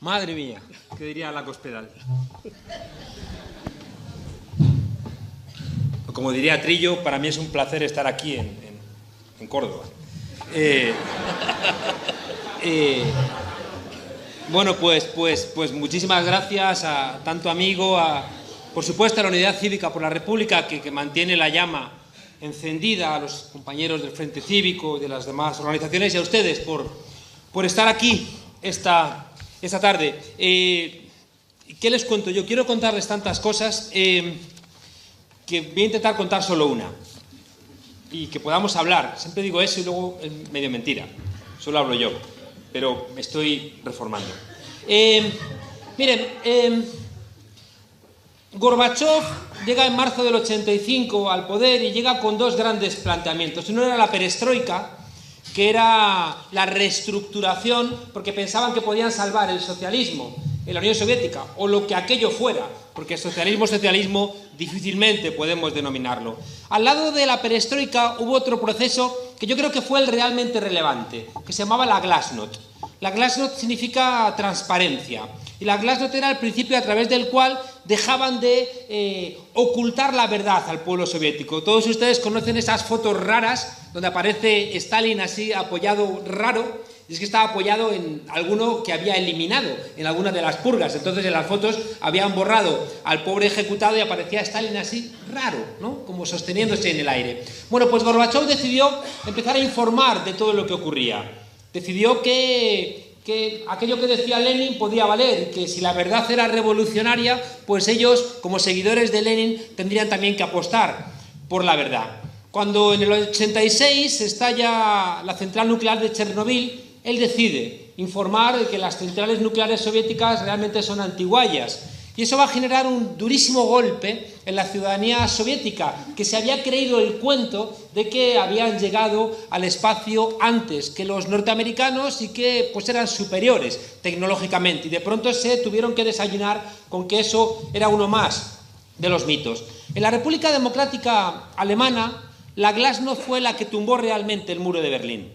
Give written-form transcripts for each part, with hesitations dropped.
Madre mía, ¿qué diría la Cospedal? Como diría Trillo, para mí es un placer estar aquí en Córdoba. Bueno, pues muchísimas gracias a tanto amigo, por supuesto a la Unidad Cívica por la República, que mantiene la llama encendida, a los compañeros del Frente Cívico y de las demás organizaciones, y a ustedes por estar aquí esta tarde. ¿Qué les cuento? Yo quiero contarles tantas cosas que voy a intentar contar solo una y que podamos hablar. Siempre digo eso y luego es medio mentira, solo hablo yo, pero me estoy reformando. Miren, Gorbachov llega en marzo del 85 al poder y llega con dos grandes planteamientos. Uno era la perestroika, que era la reestructuración, porque pensaban que podían salvar el socialismo en la Unión Soviética, o lo que aquello fuera, porque socialismo difícilmente podemos denominarlo. Al lado de la perestroika hubo otro proceso que yo creo que fue el realmente relevante, que se llamaba la Glasnost. La Glasnost significa transparencia, y la Glasnost era el principio a través del cual dejaban de ocultar la verdad al pueblo soviético. Todos ustedes conocen esas fotos raras donde aparece Stalin así apoyado raro, y es que estaba apoyado en alguno que había eliminado en alguna de las purgas. Entonces en las fotos habían borrado al pobre ejecutado y aparecía Stalin así raro, ¿no? Como sosteniéndose en el aire. Bueno, pues Gorbachov decidió empezar a informar de todo lo que ocurría. Decidió que aquello que decía Lenin podía valer, que si la verdad era revolucionaria, pues ellos, como seguidores de Lenin, tendrían también que apostar por la verdad. Cuando en el 86 estalla la central nuclear de Chernobyl, él decide informar de que las centrales nucleares soviéticas realmente son antiguallas. Y eso va a generar un durísimo golpe en la ciudadanía soviética, que se había creído el cuento de que habían llegado al espacio antes que los norteamericanos y que pues eran superiores tecnológicamente. Y de pronto se tuvieron que desayunar con que eso era uno más de los mitos. En la República Democrática Alemana, la Glasnost fue la que tumbó realmente el muro de Berlín.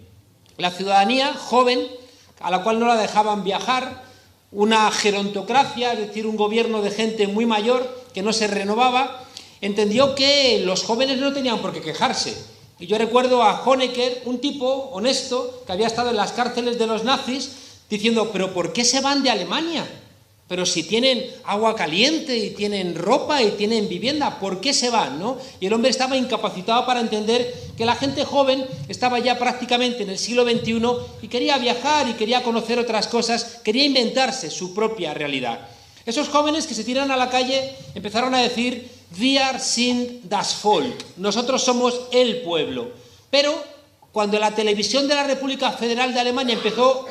La ciudadanía joven, a la cual no la dejaban viajar, una gerontocracia, es decir, un gobierno de gente muy mayor que no se renovaba, entendió que los jóvenes no tenían por qué quejarse. Y yo recuerdo a Honecker, un tipo honesto que había estado en las cárceles de los nazis, diciendo, ¿pero por qué se van de Alemania? Pero si tienen agua caliente y tienen ropa y tienen vivienda, ¿por qué se van, no? Y el hombre estaba incapacitado para entender que la gente joven estaba ya prácticamente en el siglo XXI y quería viajar y quería conocer otras cosas, quería inventarse su propia realidad. Esos jóvenes que se tiran a la calle empezaron a decir Wir sind das Volk, nosotros somos el pueblo. Pero cuando la televisión de la República Federal de Alemania empezó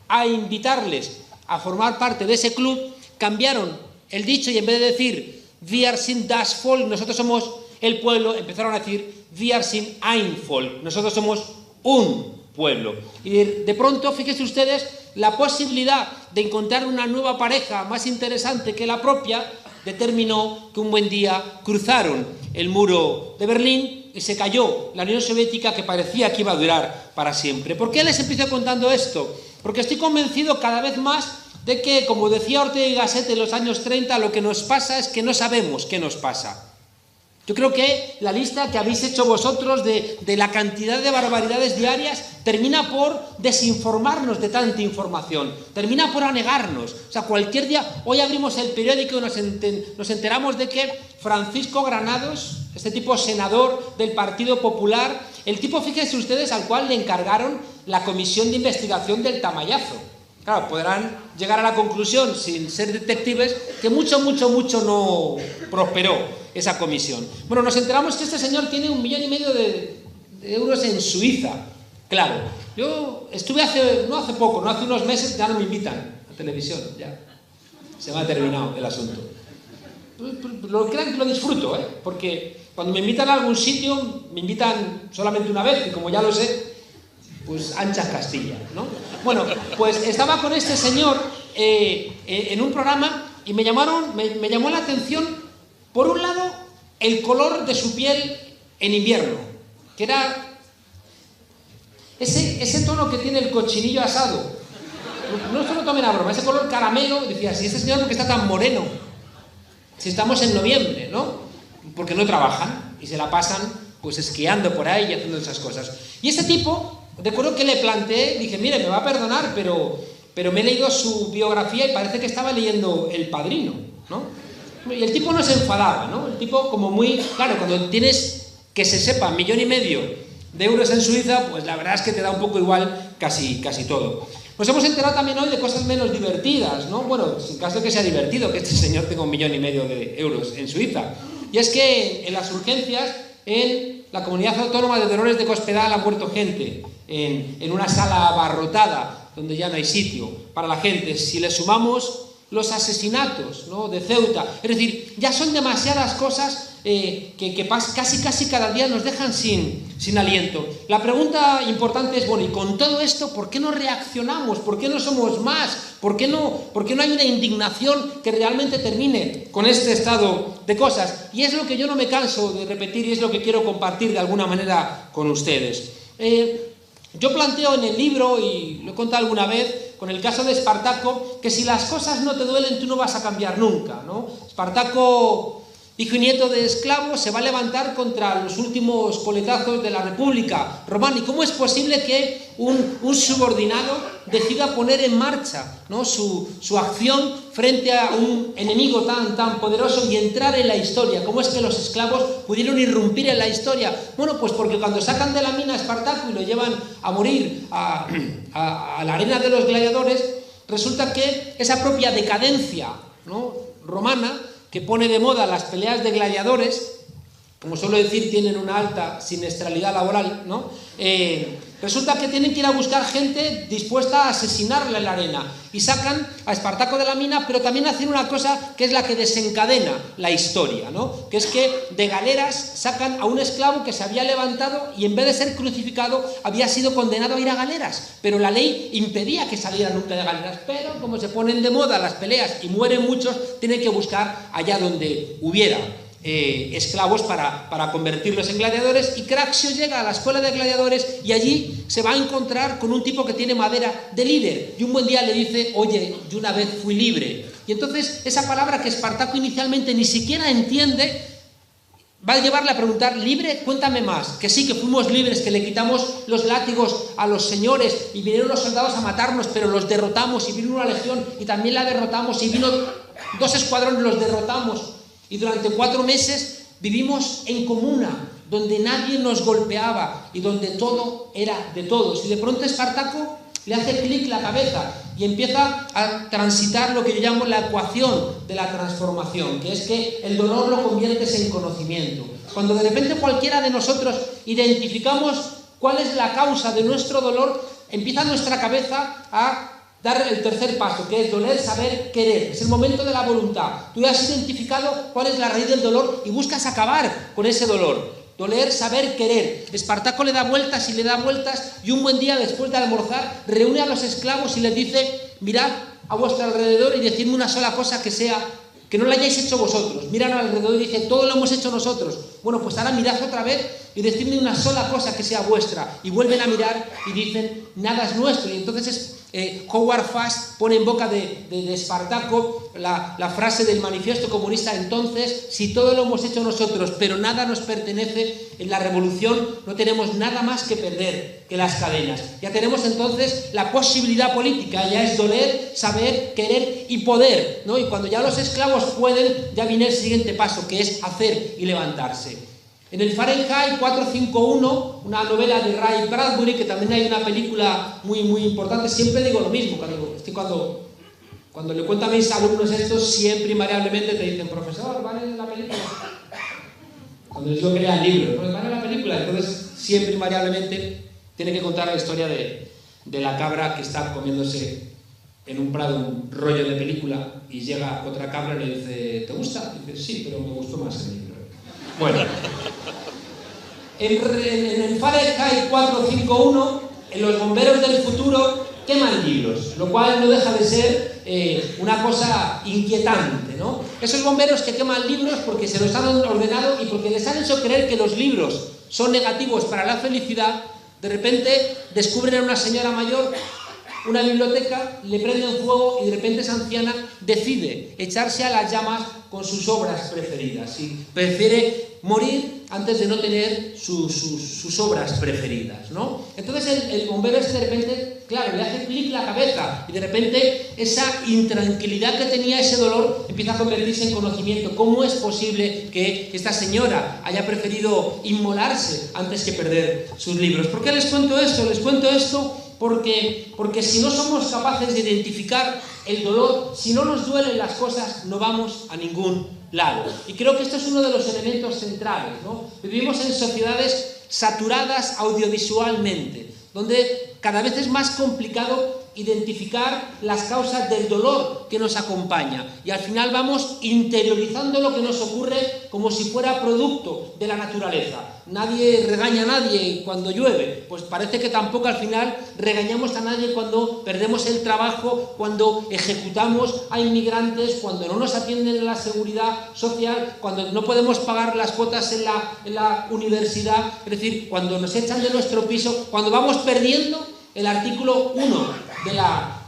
a invitarles a formar parte de ese club, cambiaron el dicho y en vez de decir Wir sind das Volk, nosotros somos el pueblo, empezaron a decir Wir sind ein Volk, nosotros somos un pueblo. Y de pronto, fíjense ustedes, la posibilidad de encontrar una nueva pareja más interesante que la propia determinó que un buen día cruzaron el muro de Berlín y se cayó la Unión Soviética, que parecía que iba a durar para siempre. ¿Por qué les empiezo contando esto? Porque estoy convencido cada vez más de que, como decía Ortega y Gasset en los años 30, lo que nos pasa es que no sabemos qué nos pasa. Yo creo que la lista que habéis hecho vosotros de la cantidad de barbaridades diarias termina por desinformarnos de tanta información, termina por anegarnos. O sea, cualquier día, hoy abrimos el periódico y nos enteramos de que Francisco Granados, este tipo senador del Partido Popular, el tipo, fíjense ustedes, al cual le encargaron la comisión de investigación del Tamayazo. Claro, podrán llegar a la conclusión, sin ser detectives, que mucho no prosperó esa comisión. Bueno, nos enteramos que este señor tiene 1,5 millones de euros en Suiza. Claro, yo estuve hace unos meses, ya no me invitan a televisión, ya se me ha terminado el asunto. Lo crean que lo disfruto, porque cuando me invitan a algún sitio, me invitan solamente una vez, y como ya lo sé, pues anchas Castilla, ¿no? Bueno, pues estaba con este señor en un programa y me llamó la atención, por un lado, el color de su piel en invierno, que era ese tono que tiene el cochinillo asado, no se lo tomen a broma, ese color caramelo, decía, si este señor, ¿por qué está tan moreno? Si estamos en noviembre, ¿no? Porque no trabajan y se la pasan pues esquiando por ahí y haciendo esas cosas. Y este tipo, recuerdo que le planteé, dije, mire, me va a perdonar, pero me he leído su biografía y parece que estaba leyendo El Padrino, ¿no? Y el tipo no se enfadaba, ¿no? El tipo como muy, claro, cuando tienes, que se sepa, 1,5 millones de euros en Suiza, pues la verdad es que te da un poco igual casi todo. Nos hemos enterado también hoy de cosas menos divertidas, ¿no? Bueno, sin caso de que sea divertido que este señor tenga 1,5 millones de euros en Suiza. Y es que en las urgencias, en la Comunidad Autónoma de Dolores de Cospedal ha muerto gente en una sala abarrotada donde ya no hay sitio para la gente. Si le sumamos los asesinatos, ¿no?, de Ceuta, es decir, ya son demasiadas cosas que casi cada día nos dejan sin aliento. La pregunta importante es, bueno, y con todo esto, ¿por qué no reaccionamos? ¿Por qué no somos más? ¿Por qué no hay una indignación que realmente termine con este estado de cosas? Y es lo que yo no me canso de repetir y es lo que quiero compartir de alguna manera con ustedes. Yo planteo en el libro, y lo he contado alguna vez, con el caso de Espartaco, que si las cosas no te duelen, tú no vas a cambiar nunca, ¿no? Espartaco, hijo y nieto de esclavos, se va a levantar contra los últimos coletazos de la República Romana. ¿Y cómo es posible que un subordinado decida poner en marcha, ¿no?, su acción frente a un enemigo tan poderoso y entrar en la historia? ¿Cómo es que los esclavos pudieron irrumpir en la historia? Bueno, pues porque cuando sacan de la mina a Espartaco y lo llevan a morir a la arena de los gladiadores, resulta que esa propia decadencia, ¿no?, romana, que pone de moda las peleas de gladiadores, como suelo decir, tienen una alta siniestralidad laboral, ¿no? Resulta que tienen que ir a buscar gente dispuesta a asesinarle en la arena. Y sacan a Espartaco de la mina, pero también hacen una cosa que es la que desencadena la historia, ¿no? Que es que de galeras sacan a un esclavo que se había levantado y en vez de ser crucificado había sido condenado a ir a galeras. Pero la ley impedía que saliera nunca de galeras. Pero como se ponen de moda las peleas y mueren muchos, tienen que buscar allá donde hubiera esclavos para convertirlos en gladiadores. Y Craxio llega a la escuela de gladiadores y allí se va a encontrar con un tipo que tiene madera de líder y un buen día le dice, oye, yo una vez fui libre. Y entonces esa palabra que Espartaco inicialmente ni siquiera entiende va a llevarle a preguntar, ¿libre? Cuéntame más. Que sí, que fuimos libres, que le quitamos los látigos a los señores y vinieron los soldados a matarnos, pero los derrotamos, y vino una legión y también la derrotamos, y vino 2 escuadrones, los derrotamos. Y durante 4 meses vivimos en comuna, donde nadie nos golpeaba y donde todo era de todos. Y de pronto Espartaco le hace clic la cabeza y empieza a transitar lo que yo llamo la ecuación de la transformación, que es que el dolor lo conviertes en conocimiento. Cuando de repente cualquiera de nosotros identificamos cuál es la causa de nuestro dolor, empieza nuestra cabeza a dar el tercer paso, que es doler, saber, querer. Es el momento de la voluntad. Tú has identificado cuál es la raíz del dolor y buscas acabar con ese dolor. Doler, saber, querer. Espartaco le da vueltas y le da vueltas y un buen día, después de almorzar, reúne a los esclavos y les dice, mirad a vuestro alrededor y decidme una sola cosa que no la hayáis hecho vosotros. Miran alrededor y dicen, todo lo hemos hecho nosotros. Bueno, pues ahora mirad otra vez y decidme una sola cosa que sea vuestra. Y vuelven a mirar y dicen, nada es nuestro. Y entonces Howard Fast pone en boca de Espartaco la frase del manifiesto comunista, entonces, si todo lo hemos hecho nosotros, pero nada nos pertenece, en la revolución no tenemos nada más que perder que las cadenas. Ya tenemos entonces la posibilidad política, ya es doler, saber, querer y poder, ¿no? Y cuando ya los esclavos pueden, ya viene el siguiente paso, que es hacer y levantarse. En el Fahrenheit 451, una novela de Ray Bradbury, que también hay una película muy importante, siempre digo lo mismo, cuando le cuento a mis alumnos esto, siempre invariablemente te dicen, profesor, ¿vale la película? Cuando yo quería el libro, ¿no? ¿Vale la película? Entonces, siempre invariablemente tiene que contar la historia de la cabra que está comiéndose en un prado un rollo de película y llega otra cabra y le dice, ¿te gusta? Y dice, sí, pero me gustó más el libro. Bueno, en el Fahrenheit 451, en los bomberos del futuro queman libros, lo cual no deja de ser una cosa inquietante, ¿no? Esos bomberos que queman libros porque se los han ordenado y porque les han hecho creer que los libros son negativos para la felicidad, de repente descubren a una señora mayor una biblioteca, le prenden fuego y de repente esa anciana decide echarse a las llamas con sus obras preferidas. Y prefiere morir antes de no tener sus obras preferidas, ¿no? Entonces el bombero de repente, claro, le hace clic la cabeza y de repente esa intranquilidad que tenía, ese dolor, empieza a convertirse en conocimiento. ¿Cómo es posible que esta señora haya preferido inmolarse antes que perder sus libros? ¿Por qué les cuento esto? Les cuento esto porque si no somos capaces de identificar el dolor, si no nos duelen las cosas, no vamos a ningún lado. Y creo que esto es uno de los elementos centrales, ¿no? Vivimos en sociedades saturadas audiovisualmente, donde cada vez es más complicado identificar las causas del dolor que nos acompaña y al final vamos interiorizando lo que nos ocurre como si fuera producto de la naturaleza. Nadie regaña a nadie cuando llueve, pues parece que tampoco al final regañamos a nadie cuando perdemos el trabajo, cuando ejecutamos a inmigrantes, cuando no nos atienden en la seguridad social, cuando no podemos pagar las cuotas en la universidad, es decir, cuando nos echan de nuestro piso, cuando vamos perdiendo el artículo 1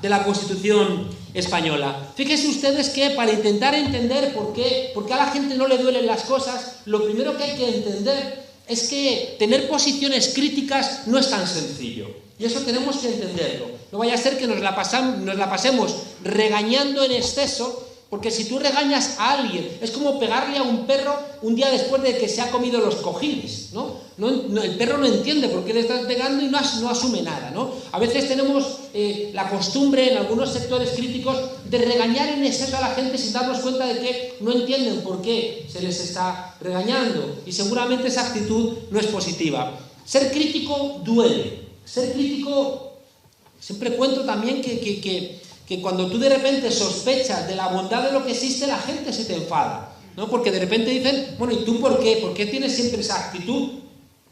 de la Constitución española. Fíjense ustedes que para intentar entender por qué a la gente no le duelen las cosas, lo primero que hay que entender es que tener posiciones críticas no es tan sencillo. Y eso tenemos que entenderlo. No vaya a ser que nos la pasemos regañando en exceso, porque si tú regañas a alguien, es como pegarle a un perro un día después de que se ha comido los cojines, ¿no? El perro no entiende por qué le estás pegando y no asume nada, ¿no? A veces tenemos la costumbre en algunos sectores críticos de regañar en exceso a la gente sin darnos cuenta de que no entienden por qué se les está regañando. Y seguramente esa actitud no es positiva. Ser crítico duele. Ser crítico, siempre cuento también que cuando tú de repente sospechas de la bondad de lo que existe, la gente se te enfada, ¿no? Porque de repente dicen, bueno, ¿y tú por qué? ¿Por qué tienes siempre esa actitud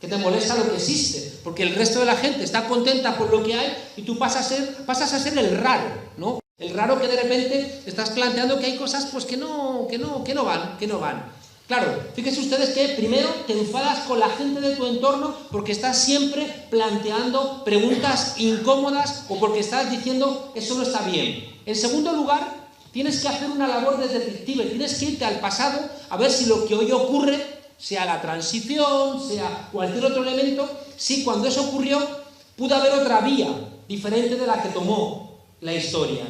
que te molesta lo que existe? Porque el resto de la gente está contenta por lo que hay y tú pasas a ser el raro, ¿no? El raro que de repente estás planteando que hay cosas pues que no van. Claro, fíjense ustedes que primero te enfadas con la gente de tu entorno porque estás siempre planteando preguntas incómodas o porque estás diciendo eso no está bien. En segundo lugar, tienes que hacer una labor de detective, tienes que irte al pasado a ver si lo que hoy ocurre, sea la transición, sea cualquier otro elemento, si cuando eso ocurrió pudo haber otra vía diferente de la que tomó la historia.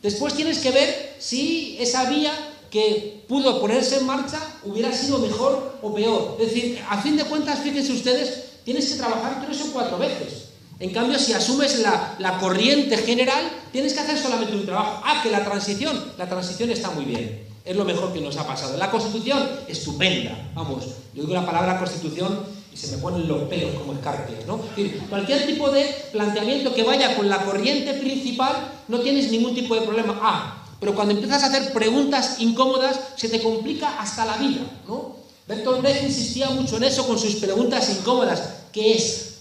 Después tienes que ver si esa vía que pudo ponerse en marcha hubiera sido mejor o peor. Es decir, a fin de cuentas, fíjense ustedes, tienes que trabajar 3 o 4 veces. En cambio, si asumes la corriente general, tienes que hacer solamente un trabajo. Que la transición está muy bien. Es lo mejor que nos ha pasado. La Constitución, estupenda. Vamos, yo digo la palabra Constitución y se me ponen los pelos como escarpias, ¿no? Es decir, cualquier tipo de planteamiento que vaya con la corriente principal, no tienes ningún tipo de problema. Pero cuando empiezas a hacer preguntas incómodas, se te complica hasta la vida, ¿no? Bertolt Brecht insistía mucho en eso con sus preguntas incómodas. ¿Qué es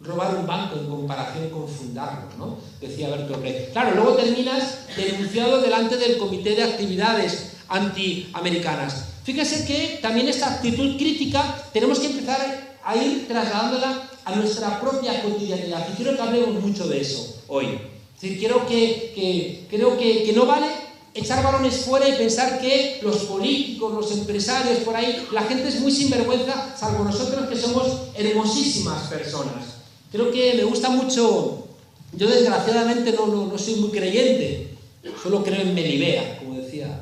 robar un banco en comparación con fundarlo, ¿no? Decía Bertolt Brecht. Claro, luego terminas denunciado delante del Comité de Actividades Antiamericanas. Fíjese que también esta actitud crítica tenemos que empezar a ir trasladándola a nuestra propia cotidianidad. Y quiero que hablemos mucho de eso hoy. Es decir, creo que no vale echar balones fuera y pensar que los políticos, los empresarios, por ahí, la gente es muy sinvergüenza, salvo nosotros que somos hermosísimas personas. Creo que me gusta mucho, yo desgraciadamente no soy muy creyente, solo creo en Melibea, como decía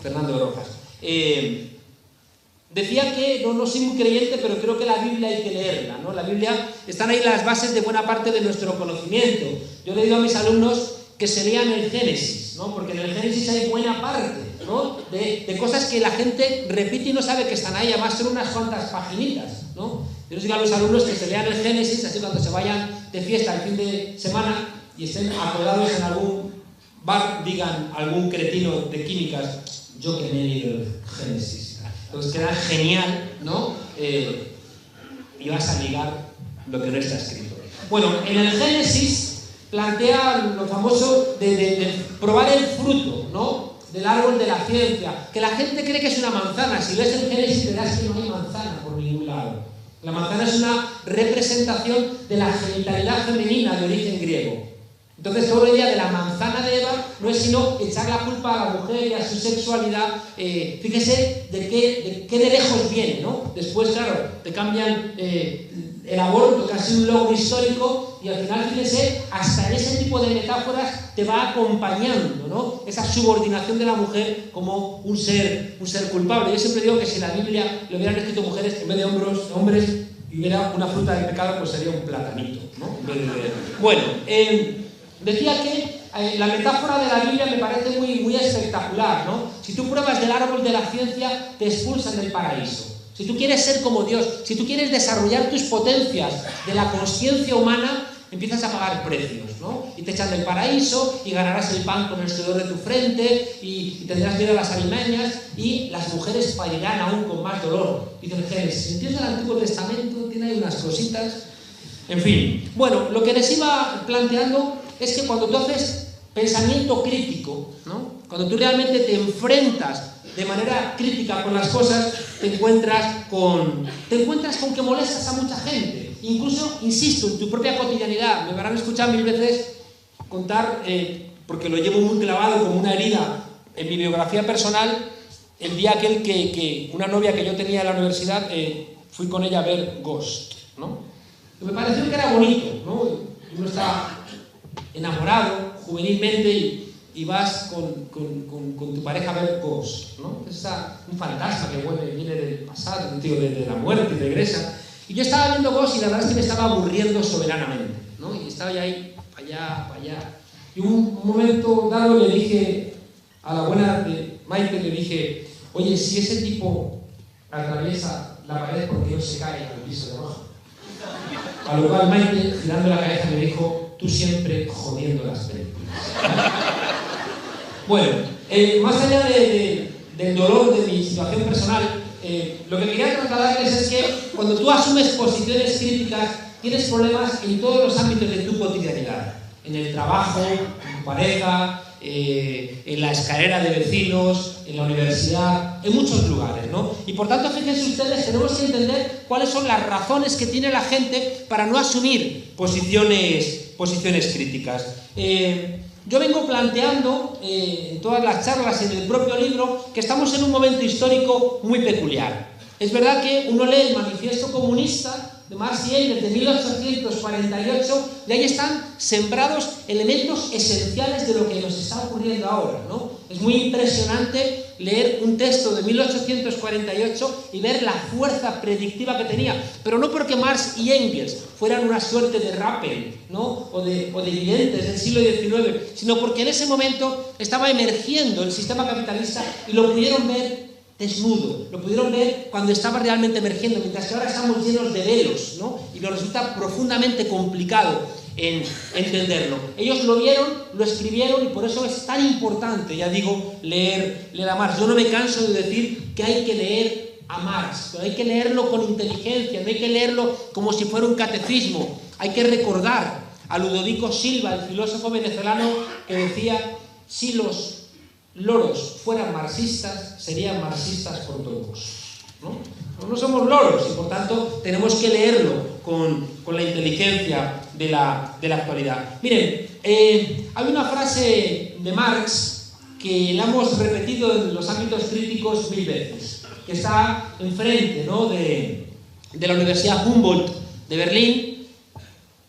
Fernando Rojas. Decía que no soy muy creyente, pero creo que la Biblia hay que leerla, ¿no? La Biblia, están ahí las bases de buena parte de nuestro conocimiento. Yo le digo a mis alumnos que se lean el Génesis, ¿no? Porque en el Génesis hay buena parte, ¿no? de cosas que la gente repite y no sabe que están ahí, además son unas cuantas paginitas, ¿no? Yo les digo a los alumnos que se lean el Génesis, así cuando se vayan de fiesta el fin de semana y estén acordados en algún bar, digan algún cretino de químicas, yo que me he leído el Génesis. Entonces queda genial, ¿no? Y vas a ligar lo que no está escrito. Bueno, en el Génesis plantea lo famoso de probar el fruto, ¿no? Del árbol de la ciencia, que la gente cree que es una manzana. Si ves el Génesis verás que no hay manzana por ningún lado. La manzana es una representación de la genitalidad femenina de origen griego. Entonces todo el día de la manzana de Eva no es sino echar la culpa a la mujer y a su sexualidad. Fíjese de qué de lejos viene, ¿no? Después, claro, te cambian el aborto, que ha sido un logro histórico, y al final, fíjese, hasta en ese tipo de metáforas te va acompañando, ¿no? Esa subordinación de la mujer como un ser culpable. Yo siempre digo que si la Biblia lo hubieran escrito mujeres en vez de hombres, y hubiera una fruta del pecado, pues sería un platanito, ¿no? Bueno, decía que la metáfora de la Biblia me parece muy espectacular, ¿no? Si tú pruebas del árbol de la ciencia, te expulsan del paraíso. Si tú quieres ser como Dios, si tú quieres desarrollar tus potencias de la consciencia humana, empiezas a pagar precios, ¿no? Y te echan del paraíso, y ganarás el pan con el sudor de tu frente, y tendrás miedo a las alimañas, y las mujeres parirán aún con más dolor. Dicen Génesis, si entiendes el Antiguo Testamento, tiene ahí unas cositas. En fin, bueno, lo que les iba planteando es que cuando tú haces pensamiento crítico, ¿no? Cuando tú realmente te enfrentas de manera crítica con las cosas, te encuentras con que molestas a mucha gente. Incluso, insisto, en tu propia cotidianidad. Me habrán escuchado mil veces contar, porque lo llevo muy clavado como una herida en mi biografía personal, el día aquel que una novia que yo tenía en la universidad, fui con ella a ver Ghost, ¿no? Y me pareció que era bonito, ¿no? Uno está enamorado juvenilmente y vas con tu pareja a ver Ghost, ¿no? Es un fantasma que viene del pasado, un tío de la muerte y regresa. Y yo estaba viendo Ghost y la verdad es que me estaba aburriendo soberanamente, ¿no? Y estaba ya ahí, para allá. Y un momento dado le dije a la buena de Maite, le dije, oye, si ese tipo atraviesa la pared, porque no se cae al piso de abajo. A lo cual Maite, girando la cabeza, me dijo, tú siempre jodiendo las películas. Bueno, más allá del dolor de mi situación personal, lo que quería trasladarles es que cuando tú asumes posiciones críticas, tienes problemas en todos los ámbitos de tu cotidianidad. En el trabajo, en tu pareja, en la escalera de vecinos, en la universidad, en muchos lugares, ¿no? Y por tanto, fíjense ustedes, tenemos que entender cuáles son las razones que tiene la gente para no asumir posiciones críticas. Yo vengo planteando en todas las charlas y en el propio libro que estamos en un momento histórico muy peculiar. Es verdad que uno lee el Manifiesto Comunista de Marx y Engels de 1848 y ahí están sembrados elementos esenciales de lo que nos está ocurriendo ahora, ¿no? Es muy impresionante leer un texto de 1848 y ver la fuerza predictiva que tenía, pero no porque Marx y Engels fueran una suerte de Rappel, ¿no? o de videntes del siglo XIX, sino porque en ese momento estaba emergiendo el sistema capitalista y lo pudieron ver desnudo, lo pudieron ver cuando estaba realmente emergiendo, mientras que ahora estamos llenos de velos, ¿no? Y nos resulta profundamente complicado en entenderlo. Ellos lo vieron, lo escribieron y por eso es tan importante, ya digo, leer a Marx. Yo no me canso de decir que hay que leer a Marx, pero hay que leerlo con inteligencia, no hay que leerlo como si fuera un catecismo. Hay que recordar a Ludovico Silva, el filósofo venezolano, que decía, si los loros fueran marxistas, serían marxistas ortodoxos, ¿no? No somos loros y por tanto tenemos que leerlo con la inteligencia de la actualidad. Miren, hay una frase de Marx que la hemos repetido en los ámbitos críticos 1000 veces, que está enfrente, ¿no? de la Universidad Humboldt de Berlín,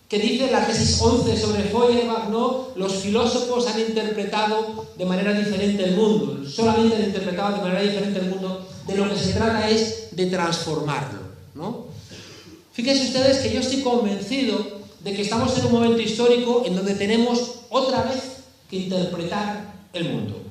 que dice la tesis 11 sobre Feuerbach, ¿no? Los filósofos han interpretado de manera diferente el mundo, solamente han interpretado de manera diferente el mundo, de lo que se trata es de transformarlo, ¿no? Fíjense ustedes que yo estoy convencido de que estamos en un momento histórico en donde tenemos otra vez que interpretar el mundo.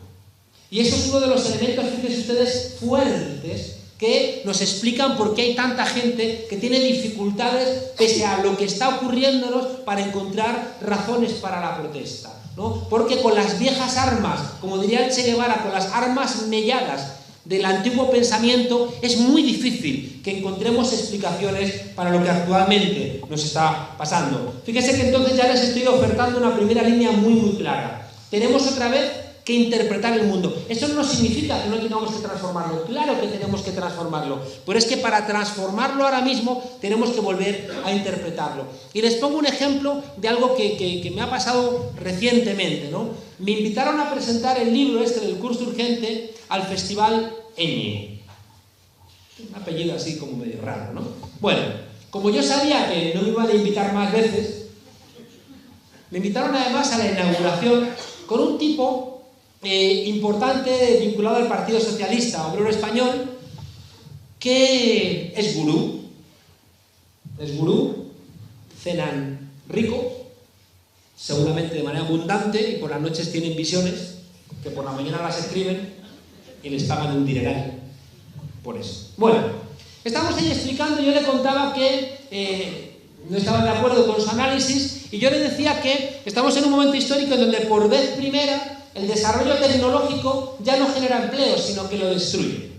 Y eso es uno de los elementos, fíjense ustedes, fuertes, que nos explican por qué hay tanta gente que tiene dificultades pese a lo que está ocurriéndonos para encontrar razones para la protesta, ¿no? Porque con las viejas armas, como diría el Che Guevara, con las armas melladas del antiguo pensamiento, es muy difícil que encontremos explicaciones para lo que actualmente nos está pasando. Fíjense que entonces ya les estoy ofertando una primera línea muy clara. Tenemos otra vez que interpretar el mundo. Eso no significa que no tengamos que transformarlo. Claro que tenemos que transformarlo. Pero es que para transformarlo ahora mismo tenemos que volver a interpretarlo. Y les pongo un ejemplo de algo que me ha pasado recientemente, ¿no? Me invitaron a presentar el libro del curso urgente al Festival Eñe. Un apellido así como medio raro, ¿no? Bueno, como yo sabía que no me iban a invitar más veces, me invitaron además a la inauguración con un tipo importante vinculado al Partido Socialista Obrero Español, que es gurú, cenan rico, seguramente de manera abundante, y por las noches tienen visiones, que por la mañana las escriben y les pagan un dineral por eso. Bueno, estamos ahí explicando, yo le contaba que no estaba de acuerdo con su análisis, y yo le decía que estamos en un momento histórico en donde por vez primera el desarrollo tecnológico ya no genera empleo, sino que lo destruye.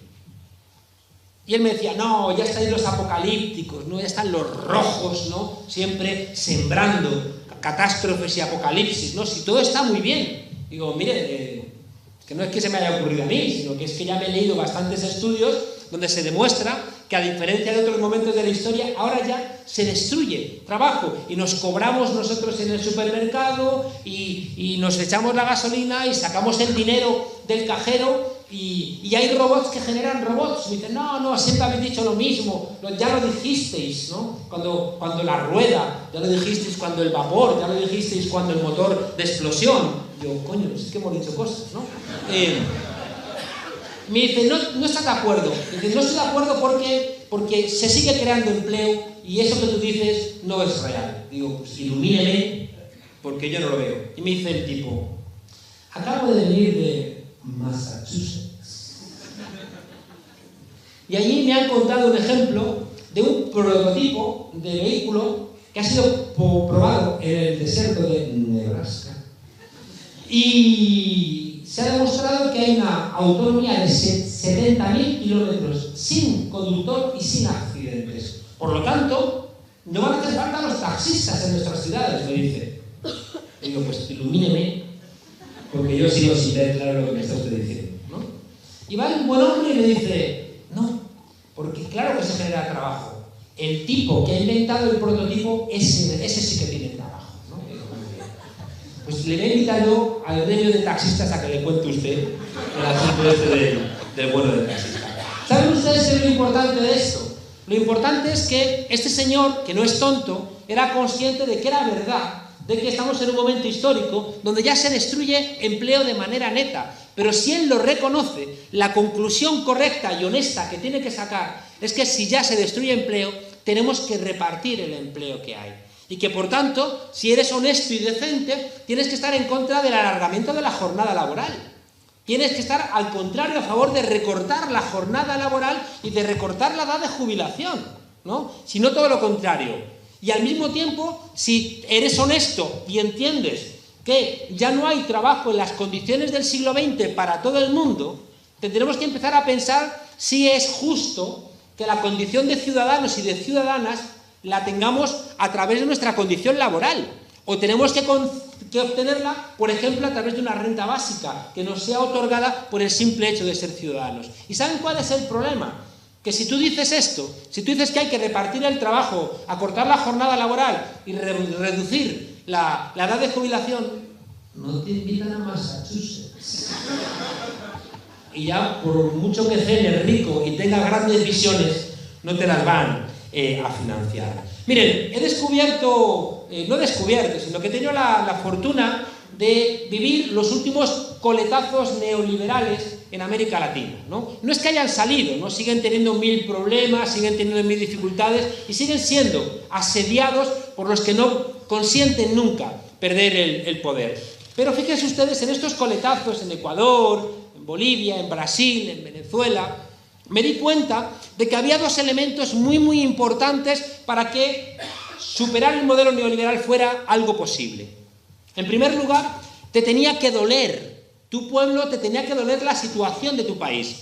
Y él me decía, no, ya están los apocalípticos, ¿no? Ya están los rojos, ¿no? Siempre sembrando catástrofes y apocalipsis, ¿no? Si todo está muy bien. Digo, mire, que no es que se me haya ocurrido a mí, sino que es que ya me he leído bastantes estudios donde se demuestra que, a diferencia de otros momentos de la historia, ahora ya se destruye trabajo y nos cobramos nosotros en el supermercado y nos echamos la gasolina y sacamos el dinero del cajero y hay robots que generan robots. Y dicen, no, siempre habéis dicho lo mismo, ya lo dijisteis, ¿no? Cuando la rueda, ya lo dijisteis cuando el vapor, ya lo dijisteis cuando el motor de explosión. Yo, coño, es que hemos dicho cosas, ¿no? Me dice, no estás de acuerdo. Dice, no estoy de acuerdo porque se sigue creando empleo y eso que tú dices no es real. Digo, pues ilumíneme, porque yo no lo veo. Y me dice el tipo, acabo de venir de Massachusetts. Y allí me han contado un ejemplo de un prototipo de vehículo que ha sido probado en el desierto de Nebraska. Y se ha demostrado que hay una autonomía de 70.000 kilómetros sin conductor y sin accidentes. Por lo tanto, no van a hacer falta los taxistas en nuestras ciudades, me dice. Y digo, pues ilumíneme, porque yo sigo sin ver claro lo que me está usted diciendo, ¿no? Y va un buen hombre y me dice, no, porque claro que se genera trabajo. El tipo que ha inventado el prototipo, ese sí que tiene trabajo, ¿no? Pues le voy a invitar yo al gremio de taxistas a que le cuente usted el asunto del bueno del taxista. ¿Saben ustedes qué es lo importante de esto? Lo importante es que este señor, que no es tonto, era consciente de que era verdad, de que estamos en un momento histórico donde ya se destruye empleo de manera neta. Pero si él lo reconoce, la conclusión correcta y honesta que tiene que sacar es que si ya se destruye empleo, tenemos que repartir el empleo que hay. Y que, por tanto, si eres honesto y decente, tienes que estar en contra del alargamiento de la jornada laboral. Tienes que estar, al contrario, a favor de recortar la jornada laboral y de recortar la edad de jubilación, ¿no? Si no, todo lo contrario. Y al mismo tiempo, si eres honesto y entiendes que ya no hay trabajo en las condiciones del siglo XX para todo el mundo, tendremos que empezar a pensar si es justo que la condición de ciudadanos y de ciudadanas la tengamos a través de nuestra condición laboral, o tenemos que obtenerla, por ejemplo, a través de una renta básica que nos sea otorgada por el simple hecho de ser ciudadanos. ¿Y saben cuál es el problema? Que si tú dices esto, si tú dices que hay que repartir el trabajo, acortar la jornada laboral y reducir la edad de jubilación, no te invitan a Massachusetts. Y ya, por mucho que cene rico y tenga grandes visiones, no te las van a financiar. Miren, he descubierto, no he descubierto, sino que he tenido la fortuna de vivir los últimos coletazos neoliberales en América Latina, ¿no? No es que hayan salido, ¿no? Siguen teniendo 1000 problemas, siguen teniendo 1000 dificultades y siguen siendo asediados por los que no consienten nunca perder el poder. Pero fíjense ustedes en estos coletazos en Ecuador, en Bolivia, en Brasil, en Venezuela, me di cuenta de que había dos elementos muy importantes para que superar el modelo neoliberal fuera algo posible. En primer lugar, te tenía que doler tu pueblo, te tenía que doler la situación de tu país.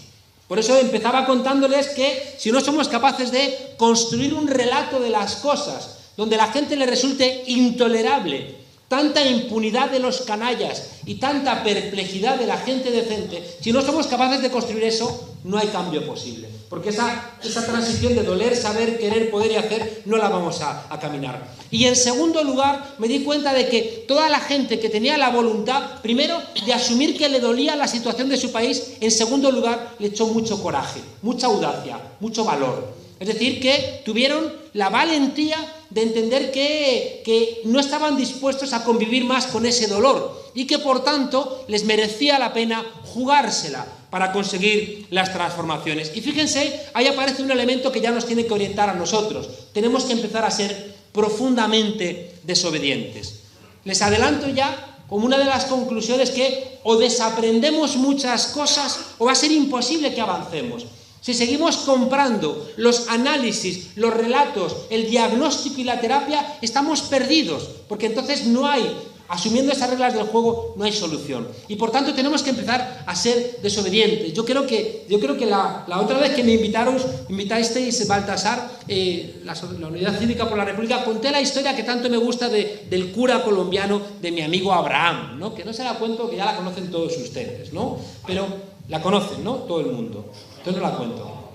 Por eso empezaba contándoles que si no somos capaces de construir un relato de las cosas, donde a la gente le resulte intolerable tanta impunidad de los canallas y tanta perplejidad de la gente decente, si no somos capaces de construir eso, no hay cambio posible. Porque esa transición de doler, saber, querer, poder y hacer, no la vamos a caminar. Y en segundo lugar, me di cuenta de que toda la gente que tenía la voluntad, primero, de asumir que le dolía la situación de su país, en segundo lugar, le echó mucho coraje, mucha audacia, mucho valor. Es decir, que tuvieron la valentía de entender que no estaban dispuestos a convivir más con ese dolor y que, por tanto, les merecía la pena jugársela para conseguir las transformaciones. Y fíjense, ahí aparece un elemento que ya nos tiene que orientar a nosotros. Tenemos que empezar a ser profundamente desobedientes. Les adelanto ya, como una de las conclusiones, que o desaprendemos muchas cosas o va a ser imposible que avancemos. Si seguimos comprando los análisis, los relatos, el diagnóstico y la terapia, estamos perdidos, porque entonces no hay, asumiendo esas reglas del juego, no hay solución. Y por tanto tenemos que empezar a ser desobedientes. Yo creo que la otra vez que me invitasteis, Baltasar, la Unidad Cívica por la República, conté la historia que tanto me gusta del cura colombiano, de mi amigo Abraham, ¿no? Que no se la cuento, que ya la conocen todos ustedes, ¿no? Pero la conocen, ¿no? Todo el mundo. Entonces no la cuento.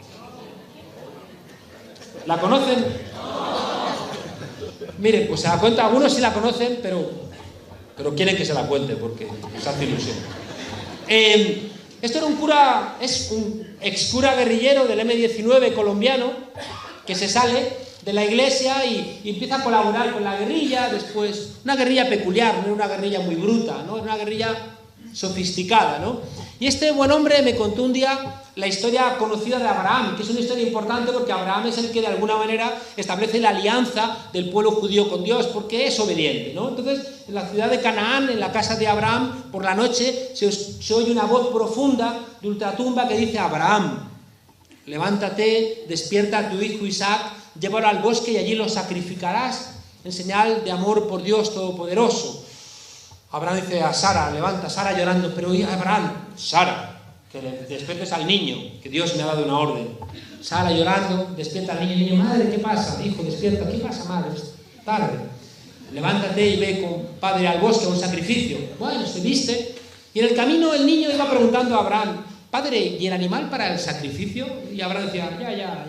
¿La conocen? Miren, pues se la cuento, algunos sí la conocen, pero quieren que se la cuente porque les hace ilusión. Esto era un cura, es un excura guerrillero del M-19 colombiano que se sale de la iglesia y empieza a colaborar con la guerrilla, después, una guerrilla peculiar, no era una guerrilla muy bruta, ¿no? Era una guerrilla sofisticada, ¿no? Y este buen hombre me contó un día la historia conocida de Abraham, que es una historia importante porque Abraham es el que de alguna manera establece la alianza del pueblo judío con Dios, porque es obediente, ¿no? Entonces, en la ciudad de Canaán, en la casa de Abraham, por la noche se oye una voz profunda de ultratumba que dice: Abraham, levántate, despierta a tu hijo Isaac, llévalo al bosque y allí lo sacrificarás en señal de amor por Dios Todopoderoso. Abraham dice a Sara, levanta, Sara llorando, pero Abraham, Sara, que le despiertes al niño, que Dios me ha dado una orden. Sara llorando, despierta al niño, madre, ¿qué pasa? Hijo, despierta, ¿qué pasa, madre? Es tarde. Levántate y ve con padre al bosque a un sacrificio. Bueno, se viste, y en el camino el niño iba preguntando a Abraham: padre, ¿y el animal para el sacrificio? Y Abraham decía: ya.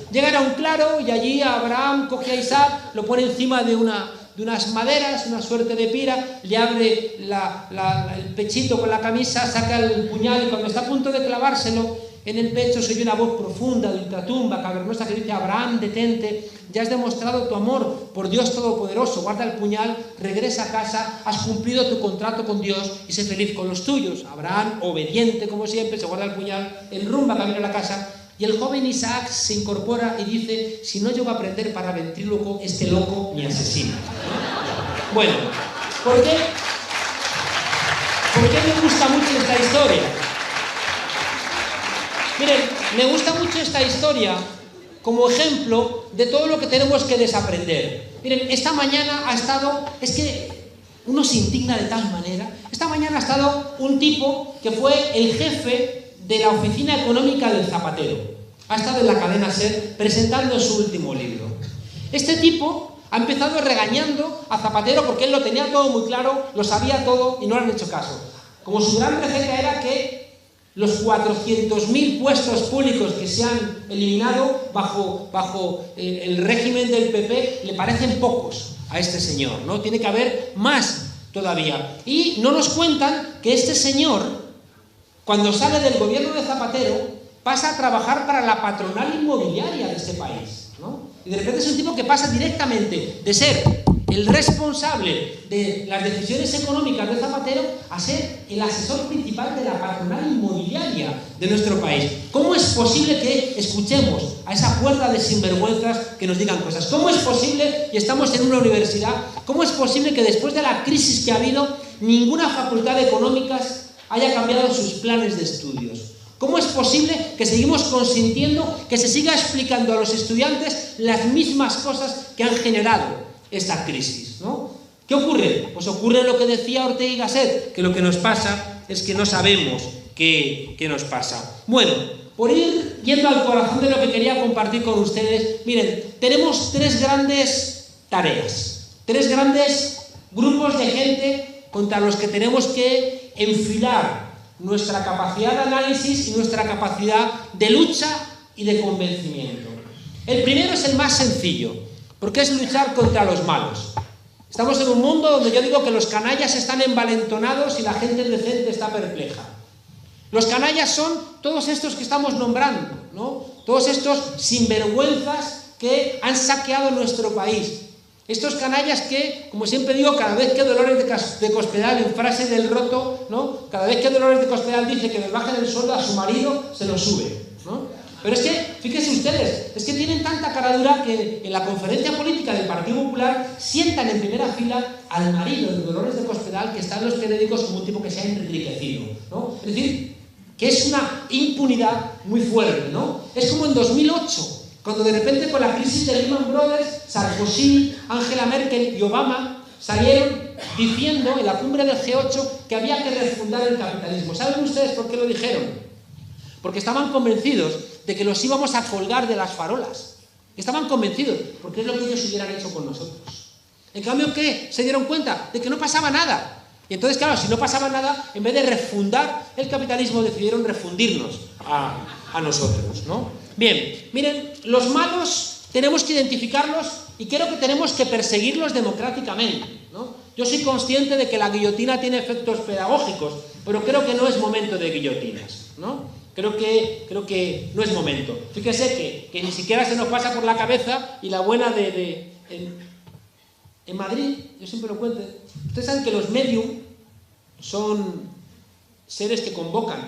Llegan a un claro y allí Abraham coge a Isaac, lo pone encima de unas maderas, una suerte de pira, le abre el pechito con la camisa, saca el puñal y cuando está a punto de clavárselo en el pecho se oye una voz profunda de ultratumba, cavernosa, que dice: Abraham, detente, ya has demostrado tu amor por Dios Todopoderoso, guarda el puñal, regresa a casa, has cumplido tu contrato con Dios y sé feliz con los tuyos. Abraham, obediente como siempre, se guarda el puñal, enrumba camino a la casa. Y el joven Isaac se incorpora y dice: si no llego a aprender para ventríloco, este loco me asesina. Bueno, ¿por qué me gusta mucho esta historia? Miren, me gusta mucho esta historia como ejemplo de todo lo que tenemos que desaprender. Miren, esta mañana ha estado, es que uno se indigna de tal manera, esta mañana ha estado un tipo que fue el jefe de la oficina económica del Zapatero. Ha estado en la cadena SER presentando su último libro. Este tipo ha empezado regañando a Zapatero porque él lo tenía todo muy claro, lo sabía todo y no le han hecho caso. Como su gran receta era que los 400.000 puestos públicos que se han eliminado bajo el régimen del PP le parecen pocos a este señor, ¿no? Tiene que haber más todavía. Y no nos cuentan que este señor, cuando sale del gobierno de Zapatero, pasa a trabajar para la patronal inmobiliaria de este país, ¿no? Y de repente es un tipo que pasa directamente de ser el responsable de las decisiones económicas de Zapatero a ser el asesor principal de la patronal inmobiliaria de nuestro país. ¿Cómo es posible que escuchemos a esa cuerda de sinvergüenzas que nos digan cosas? ¿Cómo es posible, y estamos en una universidad, cómo es posible que después de la crisis que ha habido, ninguna facultad de económicas haya cambiado sus planes de estudios? ¿Cómo es posible que seguimos consintiendo que se siga explicando a los estudiantes las mismas cosas que han generado esta crisis, ¿no? ¿Qué ocurre? Pues ocurre lo que decía Ortega y Gasset, que lo que nos pasa es que no sabemos qué nos pasa. Bueno, por ir yendo al corazón de lo que quería compartir con ustedes, miren, tenemos tres grandes tareas. tres grandes grupos de gente contra los que tenemos que enfilar nuestra capacidad de análisis y nuestra capacidad de lucha y de convencimiento. El primero es el más sencillo, porque es luchar contra los malos. Estamos en un mundo donde yo digo que los canallas están envalentonados y la gente decente está perpleja. Los canallas son todos estos que estamos nombrando, ¿no? Todos estos sinvergüenzas que han saqueado nuestro país. Estos canallas que, como siempre digo, cada vez que Dolores de Cospedal, en frase del Roto, ¿no? Cada vez que Dolores de Cospedal dice que le bajen el sueldo a su marido, se lo sube, ¿no? Pero es que, fíjense ustedes, es que tienen tanta caradura que en la conferencia política del Partido Popular sientan en primera fila al marido de Dolores de Cospedal, que está en los periódicos como un tipo que se ha enriquecido, ¿no? Es decir, que es una impunidad muy fuerte, ¿no? Es como en 2008, cuando de repente con la crisis de Lehman Brothers, Sarkozy, Angela Merkel y Obama salieron diciendo en la cumbre del G8 que había que refundar el capitalismo. ¿Saben ustedes por qué lo dijeron? Porque estaban convencidos de que los íbamos a colgar de las farolas. Estaban convencidos, porque es lo que ellos hubieran hecho con nosotros. En cambio, ¿qué? Se dieron cuenta de que no pasaba nada. Y entonces, claro, si no pasaba nada, en vez de refundar el capitalismo, decidieron refundirnos a nosotros, ¿no? Bien, miren, los malos tenemos que identificarlos y creo que tenemos que perseguirlos democráticamente, ¿no? Yo soy consciente de que la guillotina tiene efectos pedagógicos, pero creo que no es momento de guillotinas, ¿no? Creo que no es momento. Fíjese que ni siquiera se nos pasa por la cabeza y la buena en Madrid, yo siempre lo cuento, ustedes saben que los medium son seres que convocan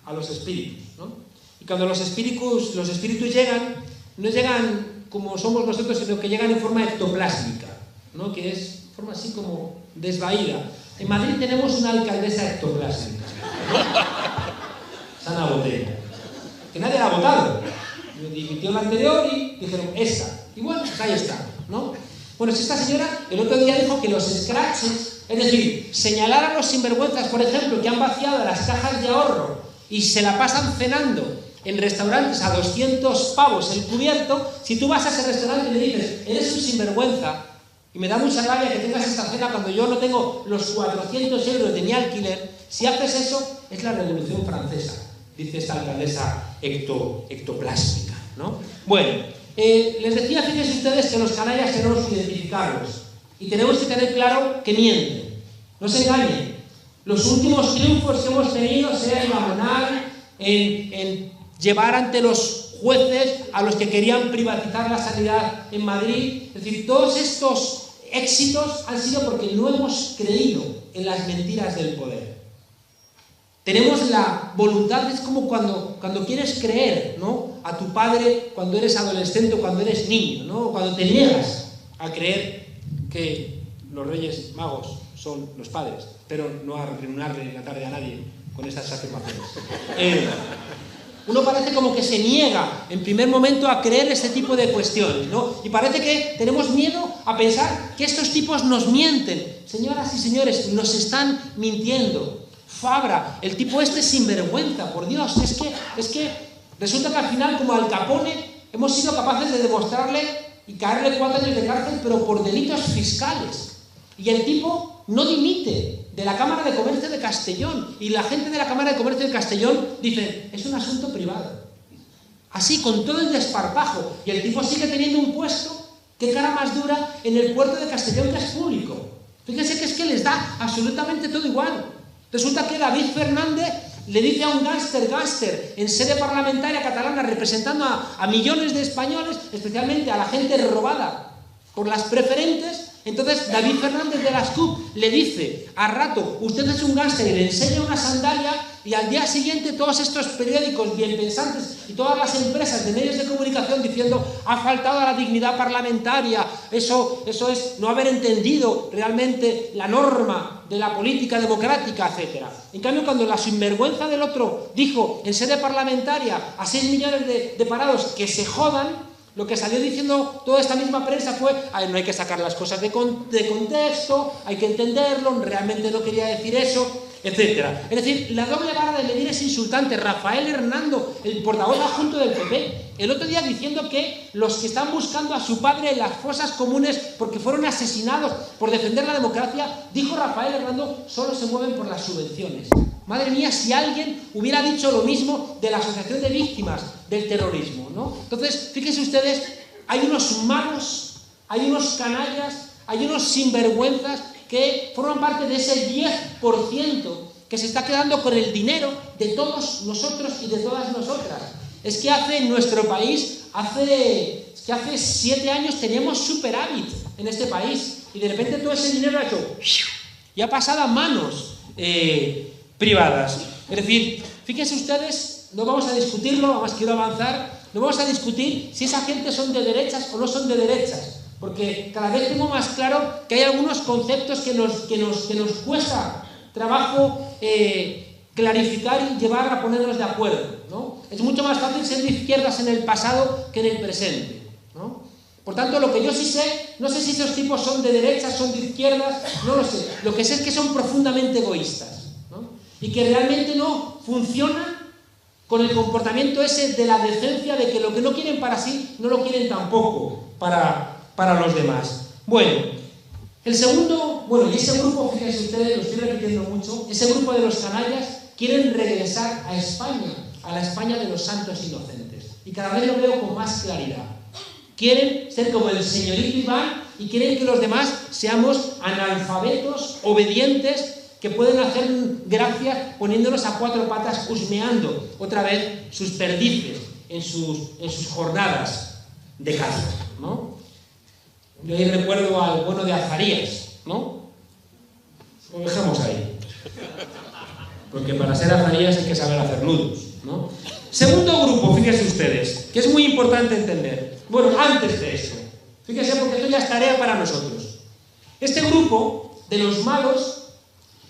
a los espíritus, ¿no? Y cuando los espíritus llegan, no llegan como somos nosotros, sino que llegan en forma ectoplásmica, ¿no? Que es forma así como desvaída. En Madrid tenemos una alcaldesa ectoplásmica, Sana Botella, que nadie la ha votado. Dimitió la anterior y dijeron, esta. Y bueno, pues ahí está, ¿no? Bueno, si esta señora el otro día dijo que los scratches, es decir, señalar a los sinvergüenzas, por ejemplo, que han vaciado las cajas de ahorro y se la pasan cenando en restaurantes a 200 pavos el cubierto, si tú vas a ese restaurante y le dices, eres un sinvergüenza, y me da mucha rabia que tengas esta cena cuando yo no tengo los 400 euros de mi alquiler, si haces eso, es la Revolución Francesa, dice esta alcaldesa ectoplásmica, ¿no? Bueno, les decía, fíjense ustedes, que los canallas tenemos que identificarlos y tenemos que tener claro que mienten, no se engañen. Los últimos triunfos que hemos tenido, sea en Mamonal, en llevar ante los jueces a los que querían privatizar la sanidad en Madrid, es decir, todos estos éxitos han sido porque no hemos creído en las mentiras del poder. Tenemos la voluntad, es como cuando quieres creer, ¿no? A tu padre cuando eres adolescente o cuando eres niño, ¿no? Cuando te niegas a creer que los Reyes Magos son los padres, pero no a arruinarle la tarde a nadie con estas afirmaciones. Uno parece como que se niega en primer momento a creer este tipo de cuestiones, ¿no? Y parece que tenemos miedo a pensar que estos tipos nos mienten. Señoras y señores, nos están mintiendo. Fabra, el tipo este sinvergüenza, por Dios, es que resulta que al final, como Al Capone, hemos sido capaces de demostrarle y caerle 4 años de cárcel, pero por delitos fiscales. Y el tipo no dimite de la Cámara de Comercio de Castellón. Y la gente de la Cámara de Comercio de Castellón dice, es un asunto privado. Así, con todo el desparpajo. Y el tipo sigue teniendo un puesto, qué cara más dura, en el puerto de Castellón, que es público. Fíjense que es que les da absolutamente todo igual. Resulta que David Fernández le dice a un gángster en sede parlamentaria catalana, representando a millones de españoles, especialmente a la gente robada por las preferentes. Entonces David Fernández de las CUP le dice a rato, usted es un gángster, y le enseña una sandalia, y al día siguiente todos estos periódicos bien pensantes y todas las empresas de medios de comunicación diciendo, ha faltado a la dignidad parlamentaria, eso es no haber entendido realmente la norma de la política democrática, etc. En cambio, cuando la sinvergüenza del otro dijo en sede parlamentaria a 6 millones de parados que se jodan, lo que salió diciendo toda esta misma prensa fue, no hay que sacar las cosas de contexto, hay que entenderlo, realmente no quería decir eso. etcétera. Es decir, la doble vara de medir es insultante. Rafael Hernando, el portavoz adjunto del PP, el otro día diciendo que los que están buscando a su padre en las fosas comunes porque fueron asesinados por defender la democracia, dijo Rafael Hernando, solo se mueven por las subvenciones. Madre mía, si alguien hubiera dicho lo mismo de la Asociación de Víctimas del Terrorismo, ¿no? Entonces, fíjense ustedes, hay unos malos, hay unos canallas, hay unos sinvergüenzas que forman parte de ese 10% que se está quedando con el dinero de todos nosotros y de todas nosotras. Es que en nuestro país, hace 7 años teníamos superávit en este país y de repente todo ese dinero ha hecho y ha pasado a manos privadas. Es decir, fíjense ustedes, no vamos a discutirlo, además quiero avanzar, no vamos a discutir si esa gente son de derechas o no son de derechas, porque cada vez tengo más claro que hay algunos conceptos que nos cuesta trabajo clarificar y llevar a ponernos de acuerdo, ¿no? Es mucho más fácil ser de izquierdas en el pasado que en el presente, ¿no? Por tanto, lo que yo sí sé, no sé si esos tipos son de derechas, son de izquierdas, no lo sé. Lo que sé es que son profundamente egoístas, ¿no? Y que realmente no funcionan con el comportamiento ese de la decencia de que lo que no quieren para sí, no lo quieren tampoco para los demás. Bueno, el segundo, y ese grupo, fíjense ustedes, lo estoy repitiendo mucho, ese grupo de los canallas quieren regresar a España, a la España de los santos inocentes. Y cada vez lo veo con más claridad. Quieren ser como el señorito Iván y quieren que los demás seamos analfabetos, obedientes, que pueden hacer gracia poniéndonos a 4 patas, husmeando otra vez sus perdices en sus jornadas de caza, ¿no? Yo ahí recuerdo al bueno de Azarías, ¿no? Lo dejamos ahí. Porque para ser Azarías hay que saber hacer nudos, ¿no? Segundo grupo, fíjense ustedes, que es muy importante entender. Bueno, antes de eso, fíjense porque esto ya es tarea para nosotros. Este grupo de los malos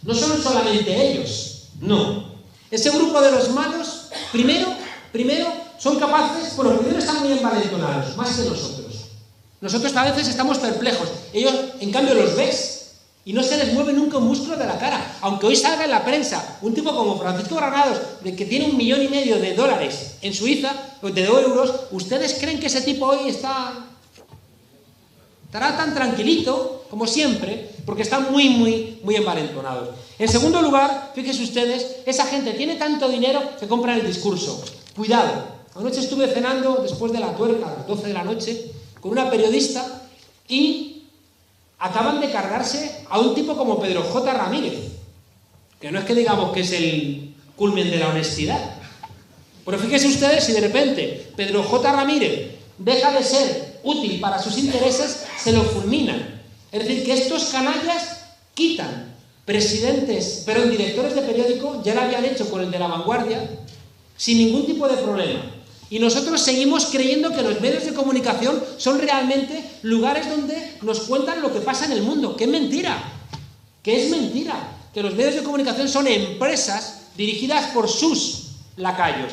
no son solamente ellos, no. Ese grupo de los malos, primero son capaces, primero están muy envalentonados, más que nosotros. Nosotros a veces estamos perplejos, ellos en cambio los ves y no se les mueve nunca un músculo de la cara. Aunque hoy salga en la prensa un tipo como Francisco Granados, de que tiene $1,5 millones de dólares en Suiza, de euros, ¿ustedes creen que ese tipo hoy estará tan tranquilito como siempre? Porque están muy envalentonados. En segundo lugar, fíjense ustedes, esa gente tiene tanto dinero que compran el discurso. Cuidado, anoche estuve cenando después de la tuerca, a las 12 de la noche, con una periodista y acaban de cargarse a un tipo como Pedro J. Ramírez, que no es que digamos que es el culmen de la honestidad. Pero fíjense ustedes si de repente Pedro J. Ramírez deja de ser útil para sus intereses, se lo fulminan. Es decir, que estos canallas quitan directores de periódico, ya lo habían hecho con el de La Vanguardia, sin ningún tipo de problema. Y nosotros seguimos creyendo que los medios de comunicación son realmente lugares donde nos cuentan lo que pasa en el mundo. ¡Qué mentira! ¡Que es mentira! Que los medios de comunicación son empresas dirigidas por sus lacayos.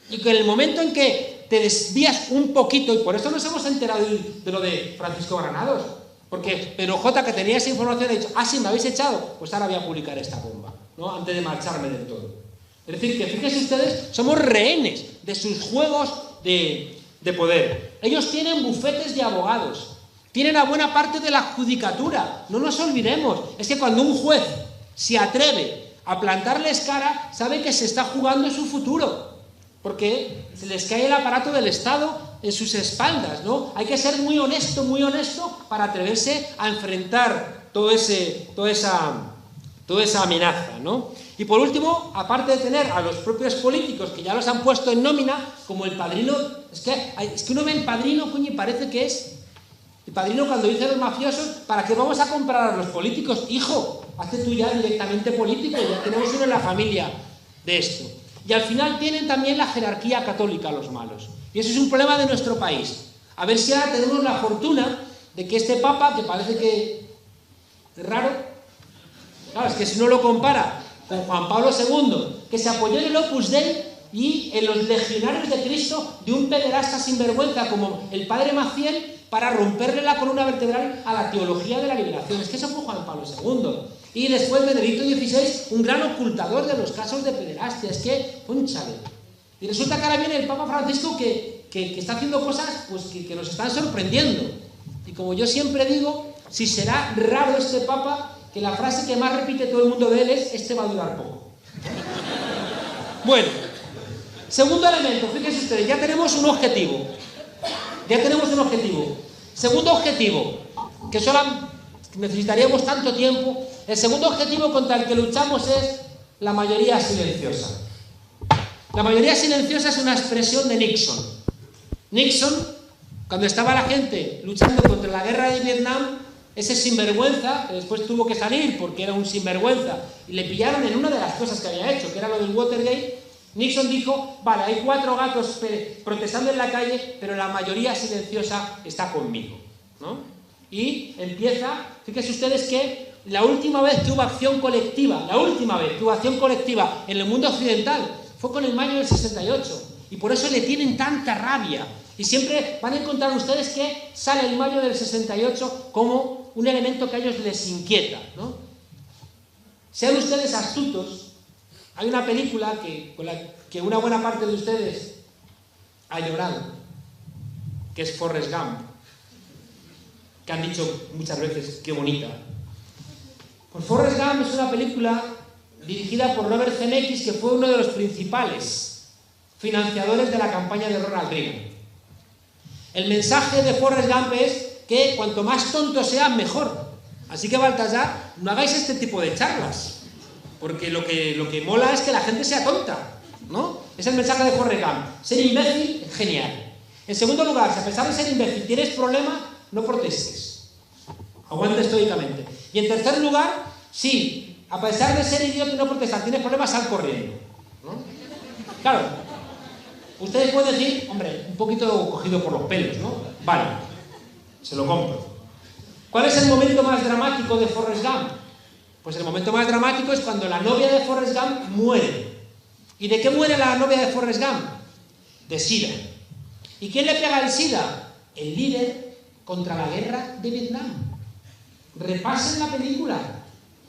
Y que en el momento en que te desvías un poquito, y por eso nos hemos enterado de lo de Francisco Granados, porque Pedro J., que tenía esa información, ha dicho, sí, me habéis echado, pues ahora voy a publicar esta bomba, ¿no? Antes de marcharme del todo. Es decir, que fíjense ustedes, somos rehenes de sus juegos de poder. Ellos tienen bufetes de abogados, tienen a buena parte de la judicatura. No nos olvidemos, es que cuando un juez se atreve a plantarles cara, sabe que se está jugando su futuro, porque se les cae el aparato del Estado en sus espaldas, ¿no? Hay que ser muy honesto para atreverse a enfrentar toda esa amenaza, ¿no? Y por último, aparte de tener a los propios políticos que ya los han puesto en nómina, como el Padrino, es que uno ve el Padrino, coño, y parece que es el Padrino cuando dice a los mafiosos, ¿para qué vamos a comprar a los políticos? Hijo, hazte tú ya directamente político, ya tenemos uno en la familia de esto. Y al final tienen también la jerarquía católica los malos. Y eso es un problema de nuestro país. A ver si ahora tenemos la fortuna de que este Papa, que parece que es raro, claro, es que si uno lo compara con Juan Pablo II, que se apoyó en el Opus Dei y en los legionarios de Cristo de un pederasta sinvergüenza como el padre Maciel para romperle la columna vertebral a la teología de la liberación. Es que eso fue Juan Pablo II. Y después Benedicto XVI, un gran ocultador de los casos de pederastia. Es que, cónchale. Y resulta que ahora viene el Papa Francisco que está haciendo cosas pues, que nos están sorprendiendo. Y como yo siempre digo, si será raro este Papa, que la frase que más repite todo el mundo de él es: este va a durar poco. Bueno, segundo elemento, fíjense ustedes, ya tenemos un objetivo. Segundo objetivo, que solo necesitaríamos tanto tiempo. El segundo objetivo contra el que luchamos es la mayoría silenciosa. La mayoría silenciosa es una expresión de Nixon. Nixon, cuando estaba la gente luchando contra la guerra de Vietnam, ese sinvergüenza, que después tuvo que salir porque era un sinvergüenza, y le pillaron en una de las cosas que había hecho, que era lo del Watergate, Nixon dijo: vale, hay 4 gatos protestando en la calle, pero la mayoría silenciosa está conmigo, ¿no? Y empieza, fíjense ustedes que la última vez que hubo acción colectiva, en el mundo occidental, fue con el mayo del 68, y por eso le tienen tanta rabia. Y siempre van a encontrar ustedes que sale el mayo del 68 como un elemento que a ellos les inquieta, ¿no? Sean ustedes astutos. Hay una película con la que una buena parte de ustedes ha llorado, que es Forrest Gump, que han dicho muchas veces qué bonita. Pues Forrest Gump es una película dirigida por Robert Zemeckis, que fue uno de los principales financiadores de la campaña de Ronald Reagan. El mensaje de Forrest Gump es que cuanto más tontos sean, mejor. Así que, Baltasar, no hagáis este tipo de charlas, porque lo que mola es que la gente sea tonta, ¿no? Es el mensaje de Forrest Gump. Ser imbécil es genial. En segundo lugar, si a pesar de ser imbécil tienes problemas, no protestes. Aguanta estoicamente. Y en tercer lugar, si a pesar de ser idiota y no protestar tienes problemas, sal corriendo, ¿no? Claro, ustedes pueden decir: hombre, un poquito cogido por los pelos, ¿no? Vale, se lo compro. ¿Cuál es el momento más dramático de Forrest Gump? Pues el momento más dramático es cuando la novia de Forrest Gump muere. ¿Y de qué muere la novia de Forrest Gump? De SIDA. ¿Y quién le pega el SIDA? El líder contra la guerra de Vietnam. Repasen la película.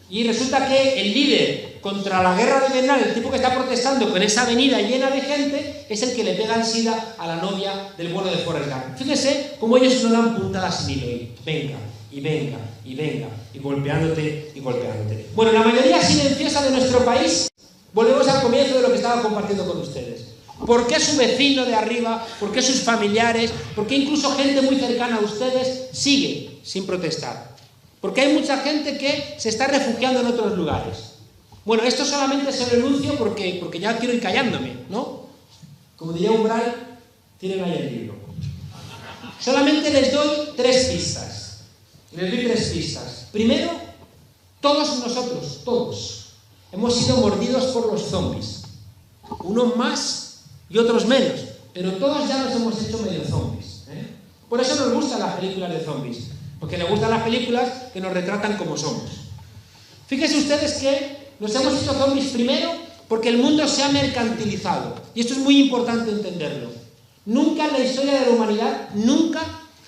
Y resulta que el líder contra la guerra de Vietnam, el tipo que está protestando con esa avenida llena de gente, es el que le pega el SIDA a la novia del bueno de Forrest Gump. Fíjese cómo ellos no dan puntadas sin hilo. Y venga, y venga, y venga, y golpeándote, y golpeándote. Bueno, la mayoría silenciosa de nuestro país, volvemos al comienzo de lo que estaba compartiendo con ustedes. ¿Por qué su vecino de arriba, por qué sus familiares, por qué incluso gente muy cercana a ustedes sigue sin protestar? Porque hay mucha gente que se está refugiando en otros lugares. Bueno, esto solamente se lo anuncio porque ya quiero ir callándome, ¿no? Como diría Umbral, tienen ahí el libro. Solamente les doy 3 pistas. Primero, todos nosotros, todos, hemos sido mordidos por los zombies. Unos más y otros menos, pero todos ya nos hemos hecho medio zombies, ¿eh? Por eso nos gustan las películas de zombies. Porque le gustan las películas que nos retratan como somos. Fíjense ustedes que nos hemos hecho zombies primero porque el mundo se ha mercantilizado. Y esto es muy importante entenderlo. Nunca en la historia de la humanidad, nunca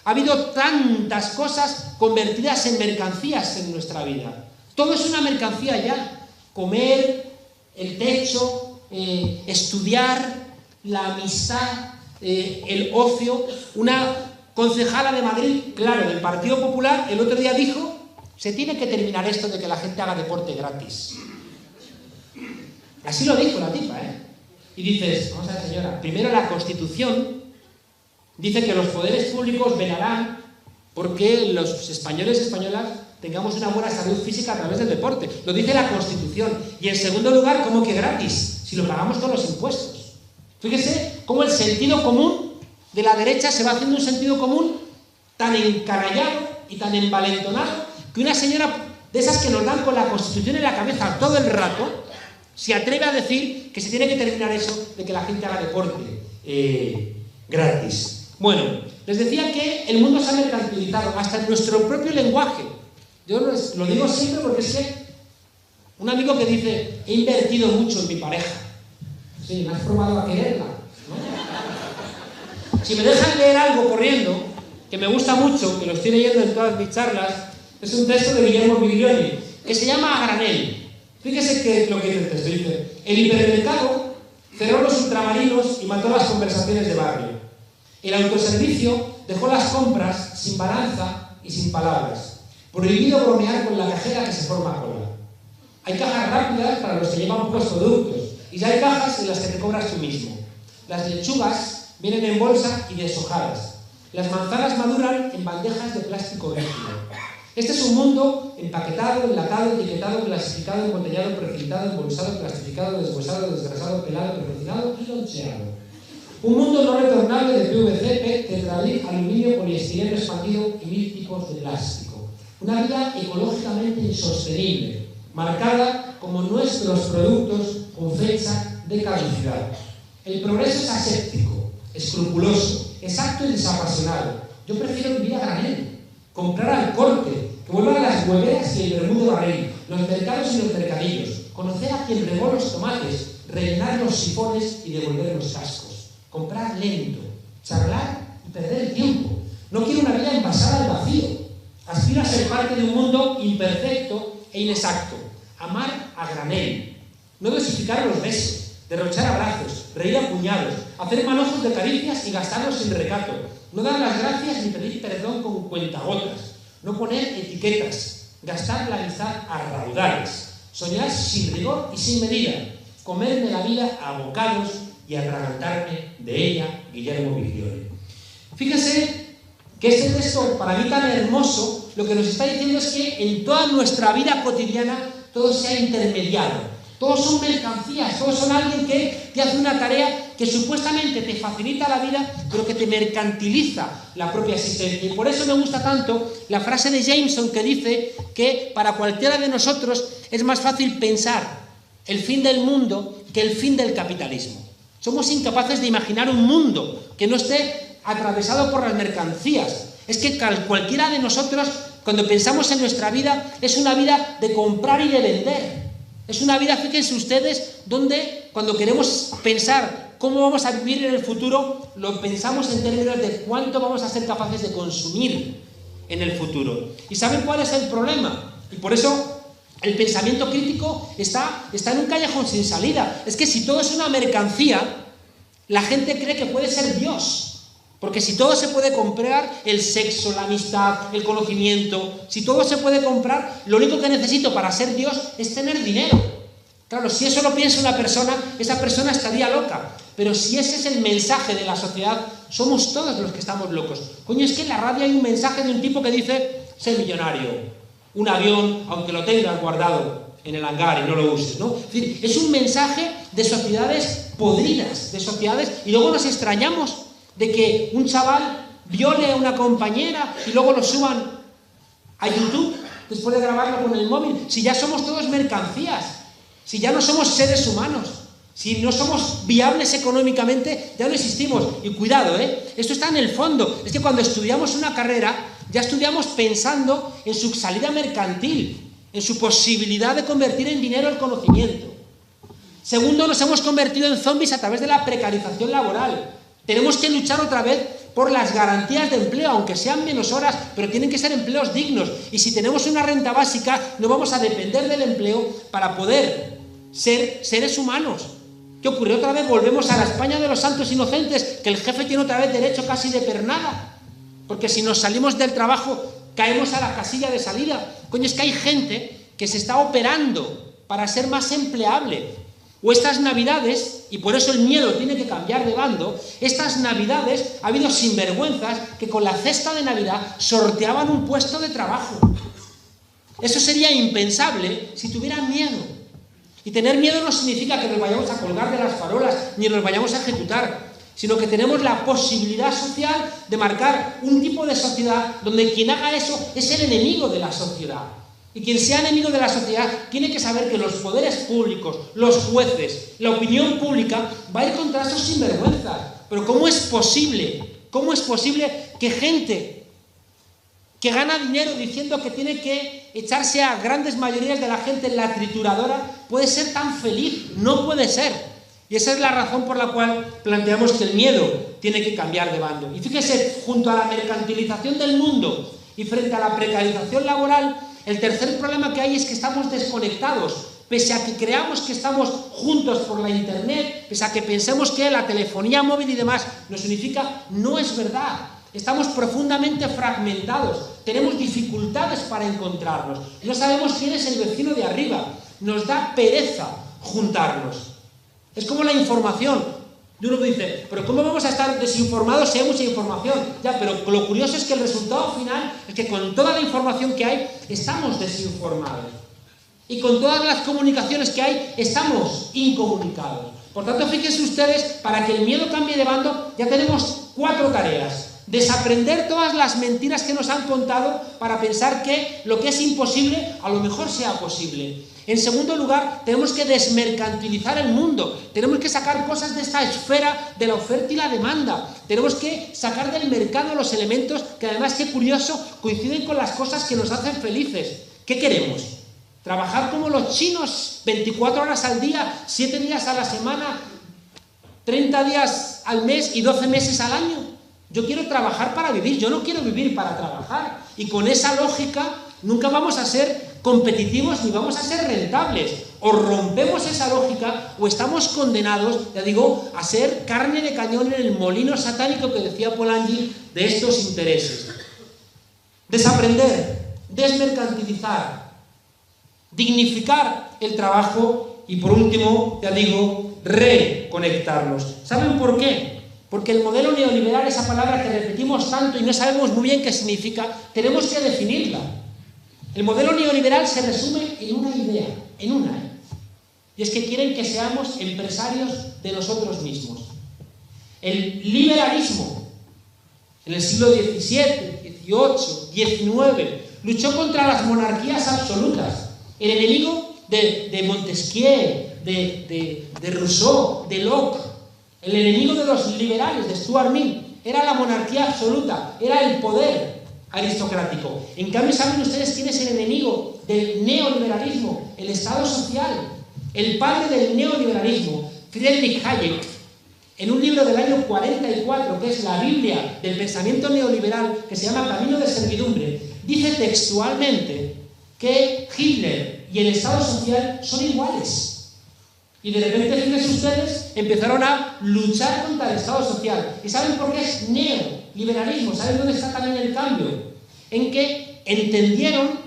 ha habido tantas cosas convertidas en mercancías en nuestra vida. Todo es una mercancía ya. Comer, el techo, estudiar, la amistad, el ocio. Una concejala de Madrid, claro, del Partido Popular, el otro día dijo: se tiene que terminar esto de que la gente haga deporte gratis. Así lo dijo la tipa, ¿eh? Y dices: vamos a ver, señora, primero la Constitución dice que los poderes públicos velarán porque los españoles y españolas tengamos una buena salud física a través del deporte. Lo dice la Constitución. Y en segundo lugar, ¿cómo que gratis? Si lo pagamos con los impuestos. Fíjese cómo el sentido común de la derecha se va haciendo un sentido común tan encarallado y tan envalentonado que una señora de esas que nos dan con la Constitución en la cabeza todo el rato se atreve a decir que se tiene que terminar eso de que la gente haga deporte gratis. Bueno, les decía que el mundo se ha mercantilizado hasta en nuestro propio lenguaje. Yo lo digo siempre porque es que un amigo que dice: he invertido mucho en mi pareja. Sí, ¿me has probado a quererla? ¿No? Si me dejan leer algo corriendo, que me gusta mucho, que lo estoy leyendo en todas mis charlas, es un texto de Guillermo Biglioni, que se llama a granel. Fíjese que lo que dice el texto. Dice, el hipermercado cerró los ultramarinos y mató las conversaciones de barrio. El autoservicio dejó las compras sin balanza y sin palabras. Prohibido bromear con la cajera que se forma cola. Hay cajas rápidas para los que llevan pocos productos y ya hay cajas en las que te cobras tú mismo. Las lechugas vienen en bolsa y deshojadas. Las manzanas maduran en bandejas de plástico rígido. Este es un mundo empaquetado, enlatado, etiquetado, clasificado, embotellado, precipitado, embolsado, plastificado, deshuesado, desgrasado, pelado, precocinado y loncheado. Un mundo no retornable de PVC, PET, tetrabric, aluminio, poliestireno expandido y 1000 tipos de plástico. Una vida ecológicamente insostenible, marcada como nuestros productos con fecha de caducidad. El progreso es aséptico, escrupuloso, exacto y desapasionado. Yo prefiero vivir a granel, comprar al corte, que vuelvan las hueveras y el vermú de barril, los mercados y los mercadillos, conocer a quien regó los tomates, rellenar los sifones y devolver los cascos. Comprar lento, charlar y perder el tiempo. No quiero una vida envasada al vacío. Aspiro a ser parte de un mundo imperfecto e inexacto. Amar a granel. No dosificar los besos, derrochar abrazos, reír a puñados, hacer manojos de caricias y gastarlos sin recato. No dar las gracias ni pedir perdón con cuentagotas. No poner etiquetas. Gastar la amistad a raudales. Soñar sin rigor y sin medida. Comerme la vida a bocados y atragantarme de ella, Guillermo Viglione. Fíjense que este texto, para mí tan hermoso, lo que nos está diciendo es que en toda nuestra vida cotidiana todo se ha intermediado. Todos son mercancías, todos son alguien que te hace una tarea que supuestamente te facilita la vida, pero que te mercantiliza la propia existencia. Y por eso me gusta tanto la frase de Jameson que dice que para cualquiera de nosotros es más fácil pensar el fin del mundo que el fin del capitalismo. Somos incapaces de imaginar un mundo que no esté atravesado por las mercancías. Es que cualquiera de nosotros, cuando pensamos en nuestra vida, es una vida de comprar y de vender. Es una vida, fíjense ustedes, donde cuando queremos pensar cómo vamos a vivir en el futuro, lo pensamos en términos de cuánto vamos a ser capaces de consumir en el futuro. ¿Y saben cuál es el problema? Y por eso el pensamiento crítico está en un callejón sin salida. Es que si todo es una mercancía, la gente cree que puede ser Dios. Porque si todo se puede comprar, el sexo, la amistad, el conocimiento, si todo se puede comprar, lo único que necesito para ser Dios es tener dinero. Claro, si eso lo piensa una persona, esa persona estaría loca. Pero si ese es el mensaje de la sociedad, somos todos los que estamos locos. Coño, es que en la radio hay un mensaje de un tipo que dice, sé millonario. Un avión, aunque lo tengas guardado en el hangar y no lo uses, ¿no? Es decir, es un mensaje de sociedades podridas, de sociedades, y luego nos extrañamos de que un chaval viole a una compañera y luego lo suban a YouTube después de grabarlo con el móvil. Si ya somos todos mercancías, si ya no somos seres humanos, si no somos viables económicamente, ya no existimos. Y cuidado, esto está en el fondo. Es que cuando estudiamos una carrera, ya estudiamos pensando en su salida mercantil, en su posibilidad de convertir en dinero el conocimiento. Segundo, nos hemos convertido en zombies a través de la precarización laboral. Tenemos que luchar otra vez por las garantías de empleo, aunque sean menos horas, pero tienen que ser empleos dignos. Y si tenemos una renta básica, no vamos a depender del empleo para poder ser seres humanos. ¿Qué ocurre? Otra vez volvemos a la España de los santos inocentes, que el jefe tiene otra vez derecho casi de pernada. Porque si nos salimos del trabajo, caemos a la casilla de salida. Coño, es que hay gente que se está operando para ser más empleable. O estas navidades, y por eso el miedo tiene que cambiar de bando, estas navidades ha habido sinvergüenzas que con la cesta de Navidad sorteaban un puesto de trabajo. Eso sería impensable si tuvieran miedo. Y tener miedo no significa que nos vayamos a colgar de las farolas ni nos vayamos a ejecutar, sino que tenemos la posibilidad social de marcar un tipo de sociedad donde quien haga eso es el enemigo de la sociedad. Y quien sea enemigo de la sociedad tiene que saber que los poderes públicos, los jueces, la opinión pública va a ir contra esos sinvergüenzas. Pero ¿cómo es posible que gente que gana dinero diciendo que tiene que echarse a grandes mayorías de la gente en la trituradora puede ser tan feliz? No puede ser. Y esa es la razón por la cual planteamos que el miedo tiene que cambiar de bando. Y fíjese, junto a la mercantilización del mundo y frente a la precarización laboral, El tercer problema que hay es que estamos desconectados. Pese a que creamos que estamos juntos por la internet, pese a que pensemos que la telefonía móvil y demás nos unifica, no es verdad. Estamos profundamente fragmentados, tenemos dificultades para encontrarnos, no sabemos quién es el vecino de arriba, nos da pereza juntarnos. Es como la información. Y uno dice, pero ¿cómo vamos a estar desinformados si hay mucha información? Ya, pero lo curioso es que el resultado final es que con toda la información que hay, estamos desinformados. Y con todas las comunicaciones que hay, estamos incomunicados. Por tanto, fíjense ustedes, para que el miedo cambie de bando, ya tenemos 4 tareas. Desaprender todas las mentiras que nos han contado para pensar que lo que es imposible, a lo mejor sea posible. En segundo lugar, tenemos que desmercantilizar el mundo. Tenemos que sacar cosas de esta esfera de la oferta y la demanda. Tenemos que sacar del mercado los elementos que, además, qué curioso, coinciden con las cosas que nos hacen felices. ¿Qué queremos? ¿Trabajar como los chinos, 24 horas al día, 7 días a la semana, 30 días al mes y 12 meses al año? Yo quiero trabajar para vivir, yo no quiero vivir para trabajar. Y con esa lógica nunca vamos a ser competitivos ni vamos a ser rentables. O rompemos esa lógica o estamos condenados, ya digo, a ser carne de cañón en el molino satánico que decía Polanyi de estos intereses. Desaprender, desmercantilizar, dignificar el trabajo y, por último, ya digo, reconectarnos. ¿Saben por qué? Porque el modelo neoliberal, esa palabra que repetimos tanto y no sabemos muy bien qué significa, tenemos que definirla. El modelo neoliberal se resume en una idea, y es que quieren que seamos empresarios de nosotros mismos. El liberalismo, en el siglo XVII, XVIII, XIX, luchó contra las monarquías absolutas. El enemigo de Montesquieu, de Rousseau, de Locke, el enemigo de los liberales, de Stuart Mill, era la monarquía absoluta, era el poder aristocrático. En cambio, ¿saben ustedes quién es el enemigo del neoliberalismo? El Estado social. El padre del neoliberalismo, Friedrich Hayek, en un libro del año 44, que es la Biblia del pensamiento neoliberal, que se llama Camino de Servidumbre, dice textualmente que Hitler y el Estado social son iguales. Y de repente, fíjense ustedes, empezaron a luchar contra el Estado social. ¿Y saben por qué es neoliberalismo? ¿Saben dónde está también el cambio? En que entendieron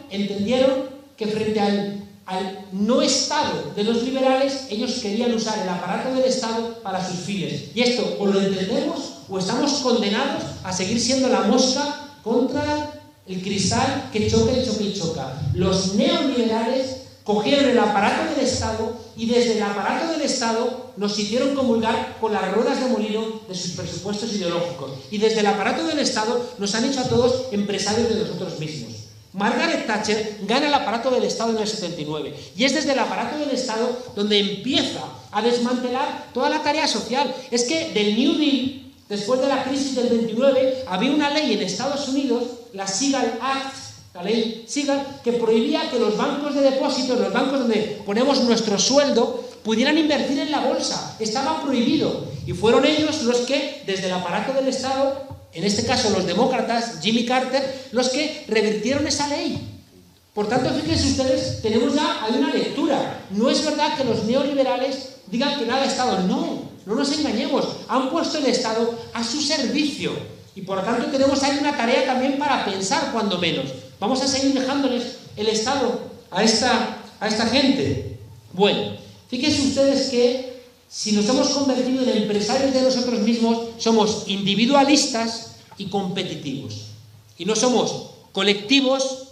que frente al no Estado de los liberales, ellos querían usar el aparato del Estado para sus fines. Y esto o lo entendemos o estamos condenados a seguir siendo la mosca contra el cristal que choca y choca y choca. Los neoliberales cogieron el aparato del Estado y desde el aparato del Estado nos hicieron comulgar con las ruedas de molino de sus presupuestos ideológicos. Y desde el aparato del Estado nos han hecho a todos empresarios de nosotros mismos. Margaret Thatcher gana el aparato del Estado en el 79 y es desde el aparato del Estado donde empieza a desmantelar toda la tarea social. Es que del New Deal, después de la crisis del 29, había una ley en Estados Unidos, la Segal Act, la ley Segal, que prohibía que los bancos de depósitos, los bancos donde ponemos nuestro sueldo, pudieran invertir en la bolsa. Estaba prohibido. Y fueron ellos los que, desde el aparato del Estado, en este caso los demócratas, Jimmy Carter, los que revirtieron esa ley. Por tanto, fíjense ustedes, hay una lectura. No es verdad que los neoliberales digan que nada Estado. No nos engañemos. Han puesto el Estado a su servicio. Y por lo tanto tenemos ahí una tarea también para pensar, cuando menos. ¿Vamos a seguir dejándoles el Estado a esta gente? Bueno, fíjense ustedes que si nos hemos convertido en empresarios de nosotros mismos, somos individualistas y competitivos. Y no somos colectivos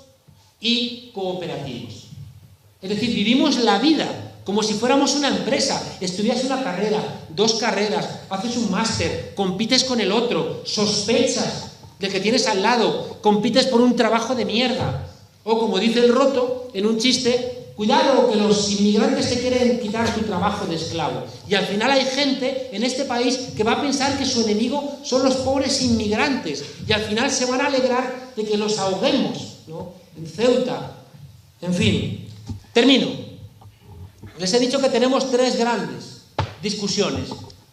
y cooperativos. Es decir, vivimos la vida como si fuéramos una empresa. Estudias una carrera, 2 carreras, haces un máster, compites con el otro, sospechas del que tienes al lado, compites por un trabajo de mierda. O como dice el Roto en un chiste, cuidado que los inmigrantes te quieren quitar tu trabajo de esclavo. Y al final hay gente en este país que va a pensar que su enemigo son los pobres inmigrantes. Y al final se van a alegrar de que los ahoguemos, ¿no? En Ceuta. En fin, termino. Les he dicho que tenemos 3 grandes discusiones.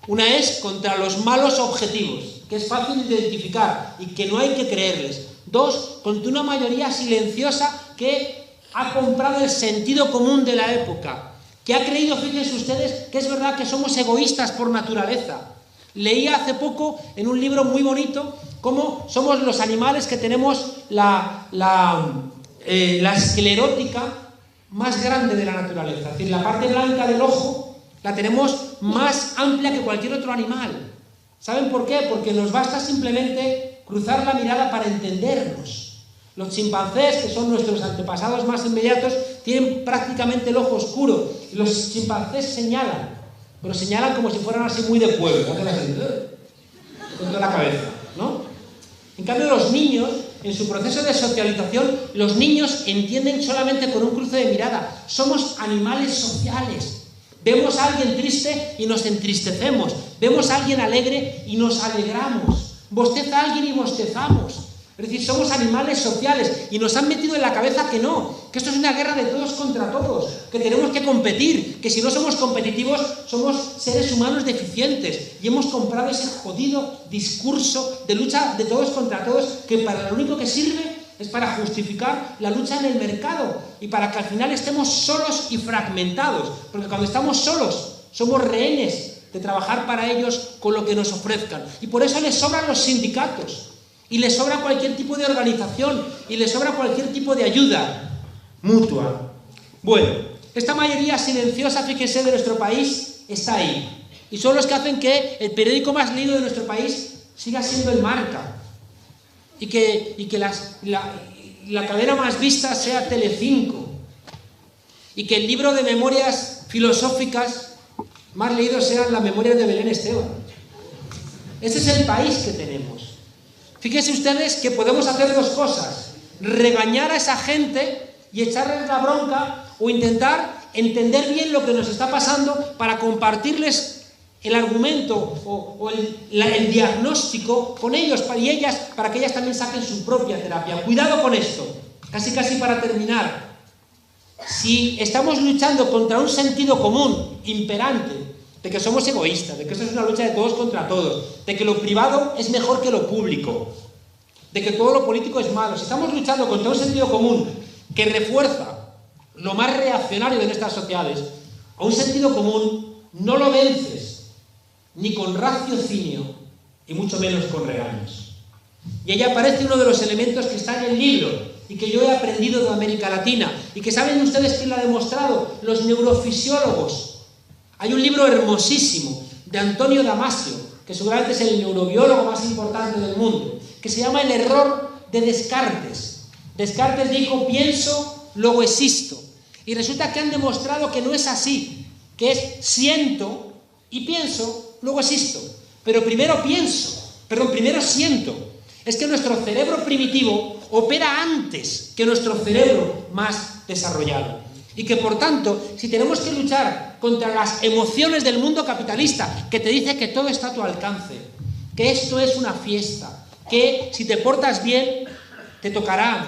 Una es contra los malos objetivos, que es fácil de identificar y que no hay que creerles. 2, contra una mayoría silenciosa que ha comprado el sentido común de la época, que ha creído, fíjense ustedes, que es verdad que somos egoístas por naturaleza. Leía hace poco en un libro muy bonito cómo somos los animales que tenemos la esclerótica más grande de la naturaleza. Es decir, la parte blanca del ojo la tenemos más amplia que cualquier otro animal. ¿Saben por qué? Porque nos basta simplemente cruzar la mirada para entendernos. Los chimpancés, que son nuestros antepasados más inmediatos, tienen prácticamente el ojo oscuro. Y los chimpancés señalan, pero señalan como si fueran así muy de pueblo, hacen así, con toda la cabeza, ¿no? En cambio, los niños, en su proceso de socialización, los niños entienden solamente con un cruce de mirada. Somos animales sociales. Vemos a alguien triste y nos entristecemos. Vemos a alguien alegre y nos alegramos. Bosteza a alguien y bostezamos. Es decir, somos animales sociales y nos han metido en la cabeza que no, que esto es una guerra de todos contra todos, que tenemos que competir, que si no somos competitivos somos seres humanos deficientes y hemos comprado ese jodido discurso de lucha de todos contra todos que para lo único que sirve es para justificar la lucha en el mercado y para que al final estemos solos y fragmentados, porque cuando estamos solos somos rehenes de trabajar para ellos con lo que nos ofrezcan y por eso les sobran los sindicatos. Y les sobra cualquier tipo de organización, y les sobra cualquier tipo de ayuda mutua. Bueno, esta mayoría silenciosa, fíjense, de nuestro país, está ahí. Y son los que hacen que el periódico más leído de nuestro país siga siendo el Marca. Y que la cadena más vista sea Telecinco. Y que el libro de memorias filosóficas más leído sean las memorias de Belén Esteban. Ese es el país que tenemos. Fíjense ustedes que podemos hacer dos cosas: regañar a esa gente y echarles la bronca, o intentar entender bien lo que nos está pasando para compartirles el argumento o el diagnóstico con ellos y ellas, para que ellas también saquen su propia terapia. Cuidado con esto, casi para terminar. Si estamos luchando contra un sentido común imperante, de que somos egoístas, de que esto es una lucha de todos contra todos, de que lo privado es mejor que lo público, de que todo lo político es malo. Si estamos luchando contra un sentido común que refuerza lo más reaccionario de nuestras sociedades, a un sentido común no lo vences ni con raciocinio y mucho menos con regaños. Y ahí aparece uno de los elementos que está en el libro y que yo he aprendido de América Latina y que saben ustedes quién lo ha demostrado: los neurofisiólogos. Hay un libro hermosísimo de Antonio Damasio, que seguramente es el neurobiólogo más importante del mundo, que se llama El error de Descartes. Descartes dijo: pienso, luego existo. Y resulta que han demostrado que no es así, que es siento y pienso, luego existo. Pero primero siento. Es que nuestro cerebro primitivo opera antes que nuestro cerebro más desarrollado. Y que por tanto, si tenemos que luchar contra las emociones del mundo capitalista, que te dice que todo está a tu alcance, que esto es una fiesta, que si te portas bien, te tocarán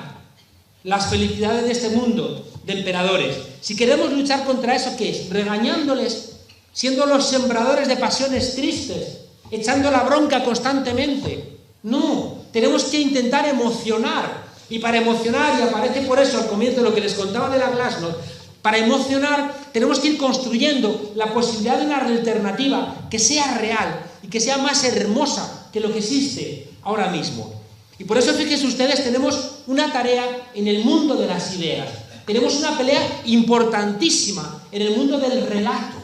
las felicidades de este mundo de emperadores. Si queremos luchar contra eso, ¿qué es? Regañándoles, siendo los sembradores de pasiones tristes, echando la bronca constantemente. No, tenemos que intentar emocionar. Y para emocionar, y aparece por eso al comienzo lo que les contaba de la Glasnost, para emocionar tenemos que ir construyendo la posibilidad de una alternativa que sea real y que sea más hermosa que lo que existe ahora mismo. Y por eso, fíjense ustedes, tenemos una tarea en el mundo de las ideas. Tenemos una pelea importantísima en el mundo del relato.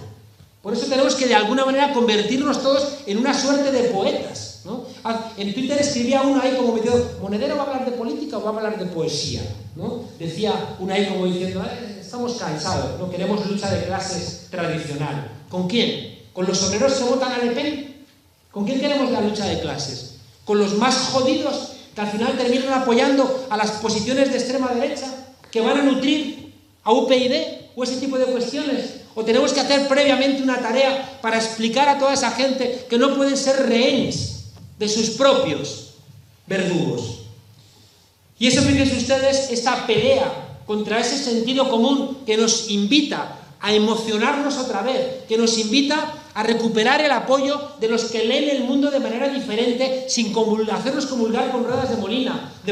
Por eso tenemos que de alguna manera convertirnos todos en una suerte de poetas, ¿no? En Twitter escribía uno ahí como diciendo: ¿Monedero va a hablar de política o va a hablar de poesía? ¿No? Decía uno ahí como diciendo: estamos cansados, no queremos lucha de clases tradicional. ¿Con quién? ¿Con los obreros que votan a Le Pen? ¿Con quién queremos la lucha de clases? ¿Con los más jodidos que al final terminan apoyando a las posiciones de extrema derecha que van a nutrir a UPyD o ese tipo de cuestiones? ¿O tenemos que hacer previamente una tarea para explicar a toda esa gente que no pueden ser rehenes de sus propios verdugos? Y eso, fíjense ustedes, esta pelea contra ese sentido común que nos invita a emocionarnos otra vez, que nos invita a recuperar el apoyo de los que leen el mundo de manera diferente, sin hacernos comulgar con ruedas de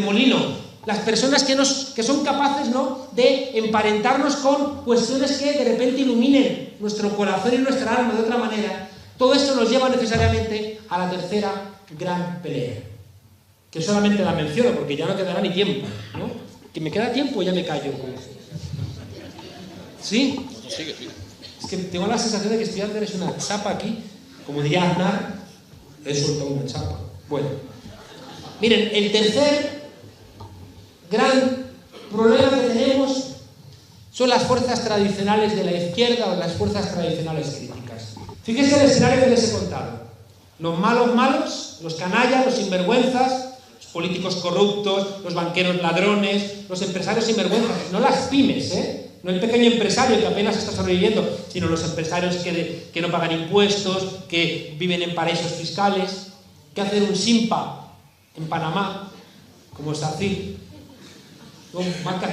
molino. Las personas que son capaces, ¿no?, de emparentarnos con cuestiones que de repente iluminen nuestro corazón y nuestra alma de otra manera. Todo esto nos lleva necesariamente a la tercera gran pelea, que solamente la menciono porque ya no quedará ni tiempo, ¿no? Que me queda tiempo, ya me callo. ¿Sí? Es que tengo la sensación de que estoy dándoles una chapa aquí, como diría Aznar, he soltado una chapa. Bueno, miren, el tercer gran problema que tenemos son las fuerzas tradicionales de la izquierda o las fuerzas tradicionales críticas. Fíjense el escenario que les he contado. Los malos, los canallas, los sinvergüenzas, los políticos corruptos, los banqueros ladrones, los empresarios sinvergüenzas, no las pymes, no el pequeño empresario que apenas está sobreviviendo, sino los empresarios que no pagan impuestos, que viven en paraísos fiscales, que hacen un simpa en Panamá, como Sacil. Marca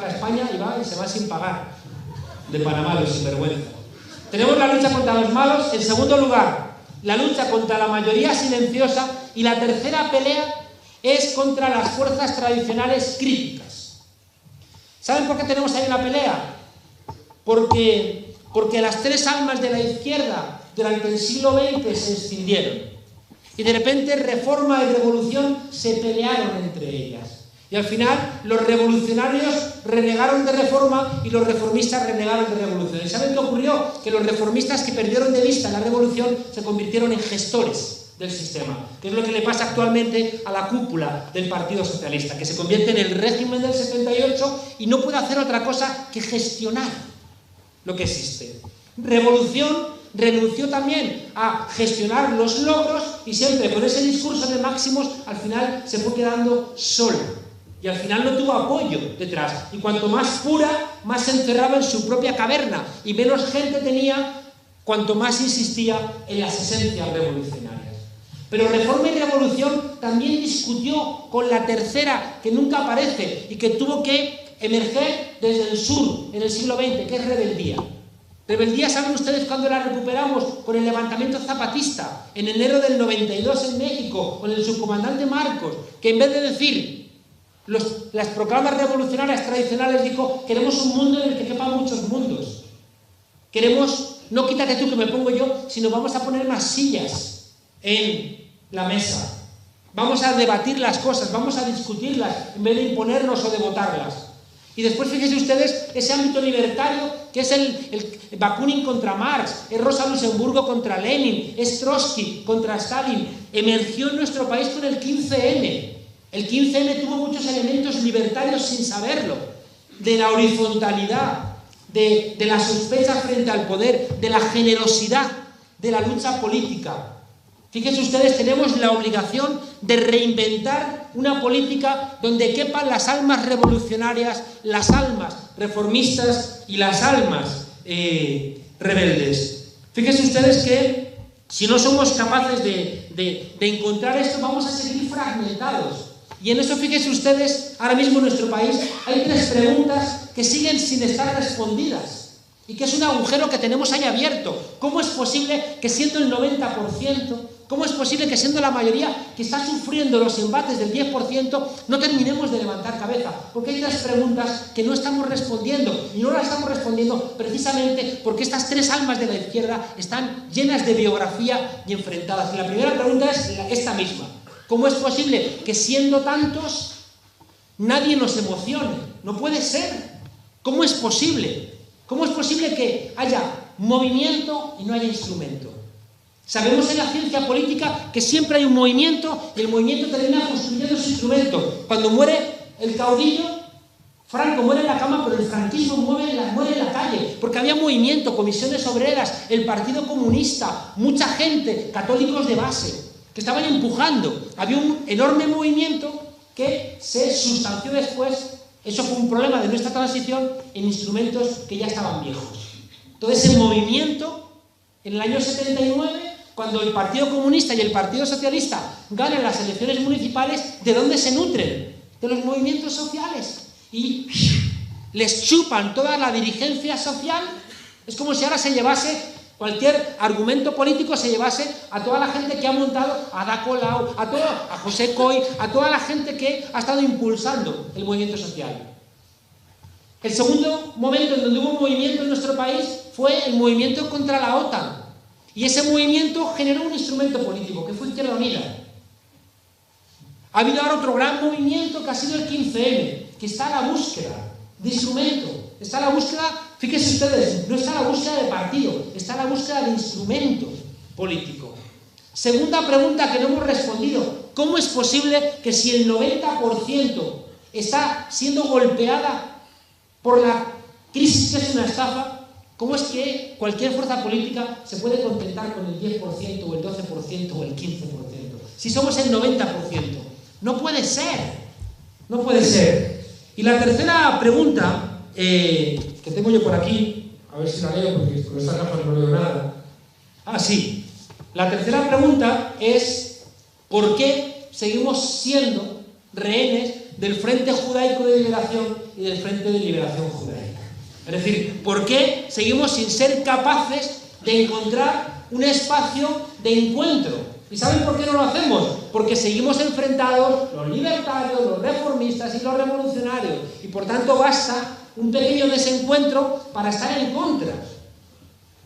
España y va y se va sin pagar de Panamá, los sinvergüenza. Tenemos la lucha contra los malos. En segundo lugar, la lucha contra la mayoría silenciosa. Y la tercera pelea es contra las fuerzas tradicionales críticas. ¿Saben por qué tenemos ahí una pelea? Porque las tres almas de la izquierda durante el siglo XX se escindieron. Y de repente Reforma y Revolución se pelearon entre ellas. Y al final los revolucionarios renegaron de Reforma y los reformistas renegaron de Revolución. ¿Y saben qué ocurrió? Que los reformistas que perdieron de vista la Revolución se convirtieron en gestores del sistema, que es lo que le pasa actualmente a la cúpula del Partido Socialista, que se convierte en el régimen del 78 y no puede hacer otra cosa que gestionar lo que existe. Revolución renunció también a gestionar los logros y siempre con ese discurso de máximos al final se fue quedando sola. Y al final no tuvo apoyo detrás. Y cuanto más pura, más se encerraba en su propia caverna. Y menos gente tenía, cuanto más insistía en las esencias revolucionarias. Pero Reforma y Revolución también discutió con la tercera, que nunca aparece, y que tuvo que emerger desde el sur, en el siglo XX, que es rebeldía. Rebeldía, ¿saben ustedes cuándo la recuperamos? Con el levantamiento zapatista, en enero del 92 en México, con el subcomandante Marcos, que en vez de decir las proclamas revolucionarias tradicionales dijo: queremos un mundo en el que quepan muchos mundos. Queremos, no quítate tú que me pongo yo, sino vamos a poner más sillas en la mesa. Vamos a debatir las cosas, vamos a discutirlas en vez de imponernos o de votarlas. Y después fíjense ustedes ese ámbito libertario que es el Bakunin contra Marx, es Rosa Luxemburgo contra Lenin, es Trotsky contra Stalin. Emergió en nuestro país con el 15M. El 15M tuvo muchos elementos libertarios sin saberlo, de la horizontalidad, de la sospecha frente al poder, de la generosidad, de la lucha política. Fíjense ustedes, tenemos la obligación de reinventar una política donde quepan las almas revolucionarias, las almas reformistas y las almas rebeldes. Fíjense ustedes que si no somos capaces de encontrar esto, vamos a seguir fragmentados. Y en eso, fíjense ustedes, ahora mismo en nuestro país hay tres preguntas que siguen sin estar respondidas. Y que es un agujero que tenemos ahí abierto. ¿Cómo es posible que siendo el 90%, cómo es posible que siendo la mayoría que está sufriendo los embates del 10%, no terminemos de levantar cabeza? Porque hay tres preguntas que no estamos respondiendo. Y no las estamos respondiendo precisamente porque estas tres almas de la izquierda están llenas de biografía y enfrentadas. Y la primera pregunta es esta misma. ¿Cómo es posible que siendo tantos nadie nos emocione? No puede ser. ¿Cómo es posible? ¿Cómo es posible que haya movimiento y no haya instrumento? Sabemos en la ciencia política que siempre hay un movimiento y el movimiento termina construyendo su instrumento. Cuando muere el caudillo, Franco muere en la cama, pero el franquismo muere en la calle, porque había movimiento, comisiones obreras, el Partido Comunista, mucha gente, católicos de base, que estaban empujando. Había un enorme movimiento que se sustanció después. Eso fue un problema de nuestra transición en instrumentos que ya estaban viejos. Todo ese movimiento, en el año 79, cuando el Partido Comunista y el Partido Socialista ganan las elecciones municipales, ¿de dónde se nutren? De los movimientos sociales. Y les chupan toda la dirigencia social. Es como si ahora se llevase Cualquier argumento político se llevase a toda la gente que ha montado, a Ada Colau, a José Coy, a toda la gente que ha estado impulsando el movimiento social. El segundo momento en donde hubo un movimiento en nuestro país fue el movimiento contra la OTAN. Y ese movimiento generó un instrumento político, que fue Izquierda Unida. Ha habido ahora otro gran movimiento que ha sido el 15M, que está a la búsqueda de instrumento. Está a la búsqueda, fíjense ustedes, no está a la búsqueda de partido, está a la búsqueda de instrumento político. Segunda pregunta que no hemos respondido. ¿Cómo es posible que si el 90% está siendo golpeada por la crisis que es una estafa, cómo es que cualquier fuerza política se puede contentar con el 10% o el 12% o el 15%? Si somos el 90%. No puede ser. No puede ser. Y la tercera pregunta que tengo yo por aquí, a ver si la leo porque con estas gafas no leo nada. Ah, sí. La tercera pregunta es ¿por qué seguimos siendo rehenes del Frente Judaico de Liberación y del Frente de Liberación Judaica? Es decir, ¿por qué seguimos sin ser capaces de encontrar un espacio de encuentro? ¿Y saben por qué no lo hacemos? Porque seguimos enfrentados los libertarios, los reformistas y los revolucionarios. Y por tanto basta un pequeño desencuentro para estar en contra.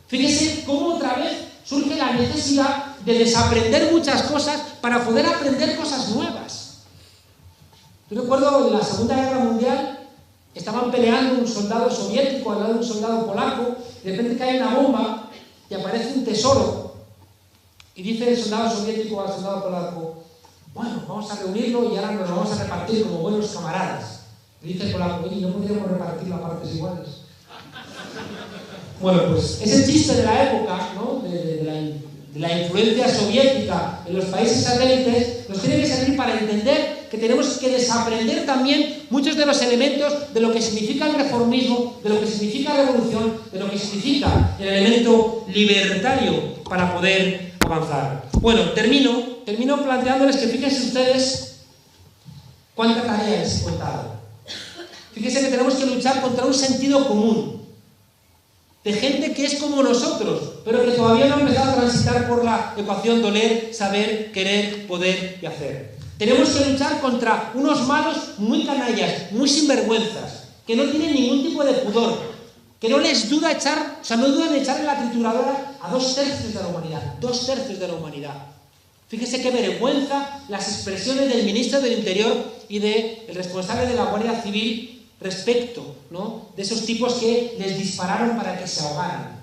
Fíjese cómo otra vez surge la necesidad de desaprender muchas cosas para poder aprender cosas nuevas. Yo recuerdo en la Segunda Guerra Mundial estaban peleando un soldado soviético al lado de un soldado polaco, y de repente cae una bomba y aparece un tesoro. Y dice el soldado soviético al soldado polaco: bueno, vamos a reunirlo y ahora nos lo vamos a repartir como buenos camaradas. Y dice el polaco: oye, ¿no podríamos repartirlo a partes iguales? Bueno, pues ese chiste de la época, ¿no? de la influencia soviética en los países satélites, nos tiene que servir para entender que tenemos que desaprender también muchos de los elementos de lo que significa el reformismo, de lo que significa la revolución, de lo que significa el elemento libertario para poder avanzar. Bueno, termino planteándoles que fíjense ustedes cuánta tarea les he contado. Fíjense que tenemos que luchar contra un sentido común de gente que es como nosotros, pero que todavía no ha empezado a transitar por la ecuación doler, saber, querer, poder y hacer. Tenemos que luchar contra unos malos muy canallas, muy sinvergüenzas, que no tienen ningún tipo de pudor, que no les duda echar, no dudan de echar en la trituradora a 2/3 de la humanidad, 2/3 de la humanidad. Fíjese qué vergüenza las expresiones del ministro del Interior y del responsable de la Guardia Civil respecto, ¿no?, de esos tipos que les dispararon para que se ahogaran.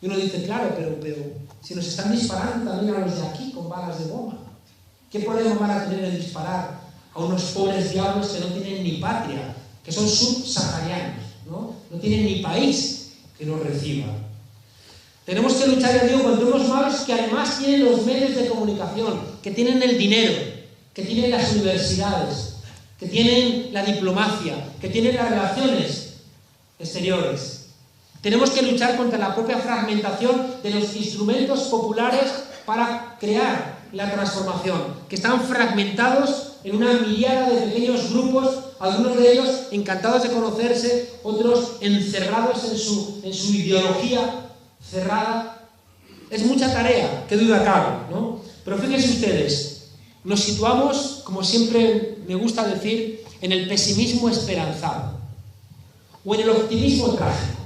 Y uno dice, claro, pero si nos están disparando también a los de aquí con balas de goma, ¿qué problema van a tener en disparar a unos pobres diablos que no tienen ni patria, que son subsaharianos, ¿no? No tienen ni país que los reciba? Tenemos que luchar, ya digo, contra unos malos que además tienen los medios de comunicación, que tienen el dinero, que tienen las universidades, que tienen la diplomacia, que tienen las relaciones exteriores. Tenemos que luchar contra la propia fragmentación de los instrumentos populares para crear la transformación, que están fragmentados en una miriada de pequeños grupos, algunos de ellos encantados de conocerse, otros encerrados en su ideología cerrada. Es mucha tarea, qué duda cabe, ¿no? Pero fíjense ustedes, nos situamos, como siempre me gusta decir, en el pesimismo esperanzado o en el optimismo trágico,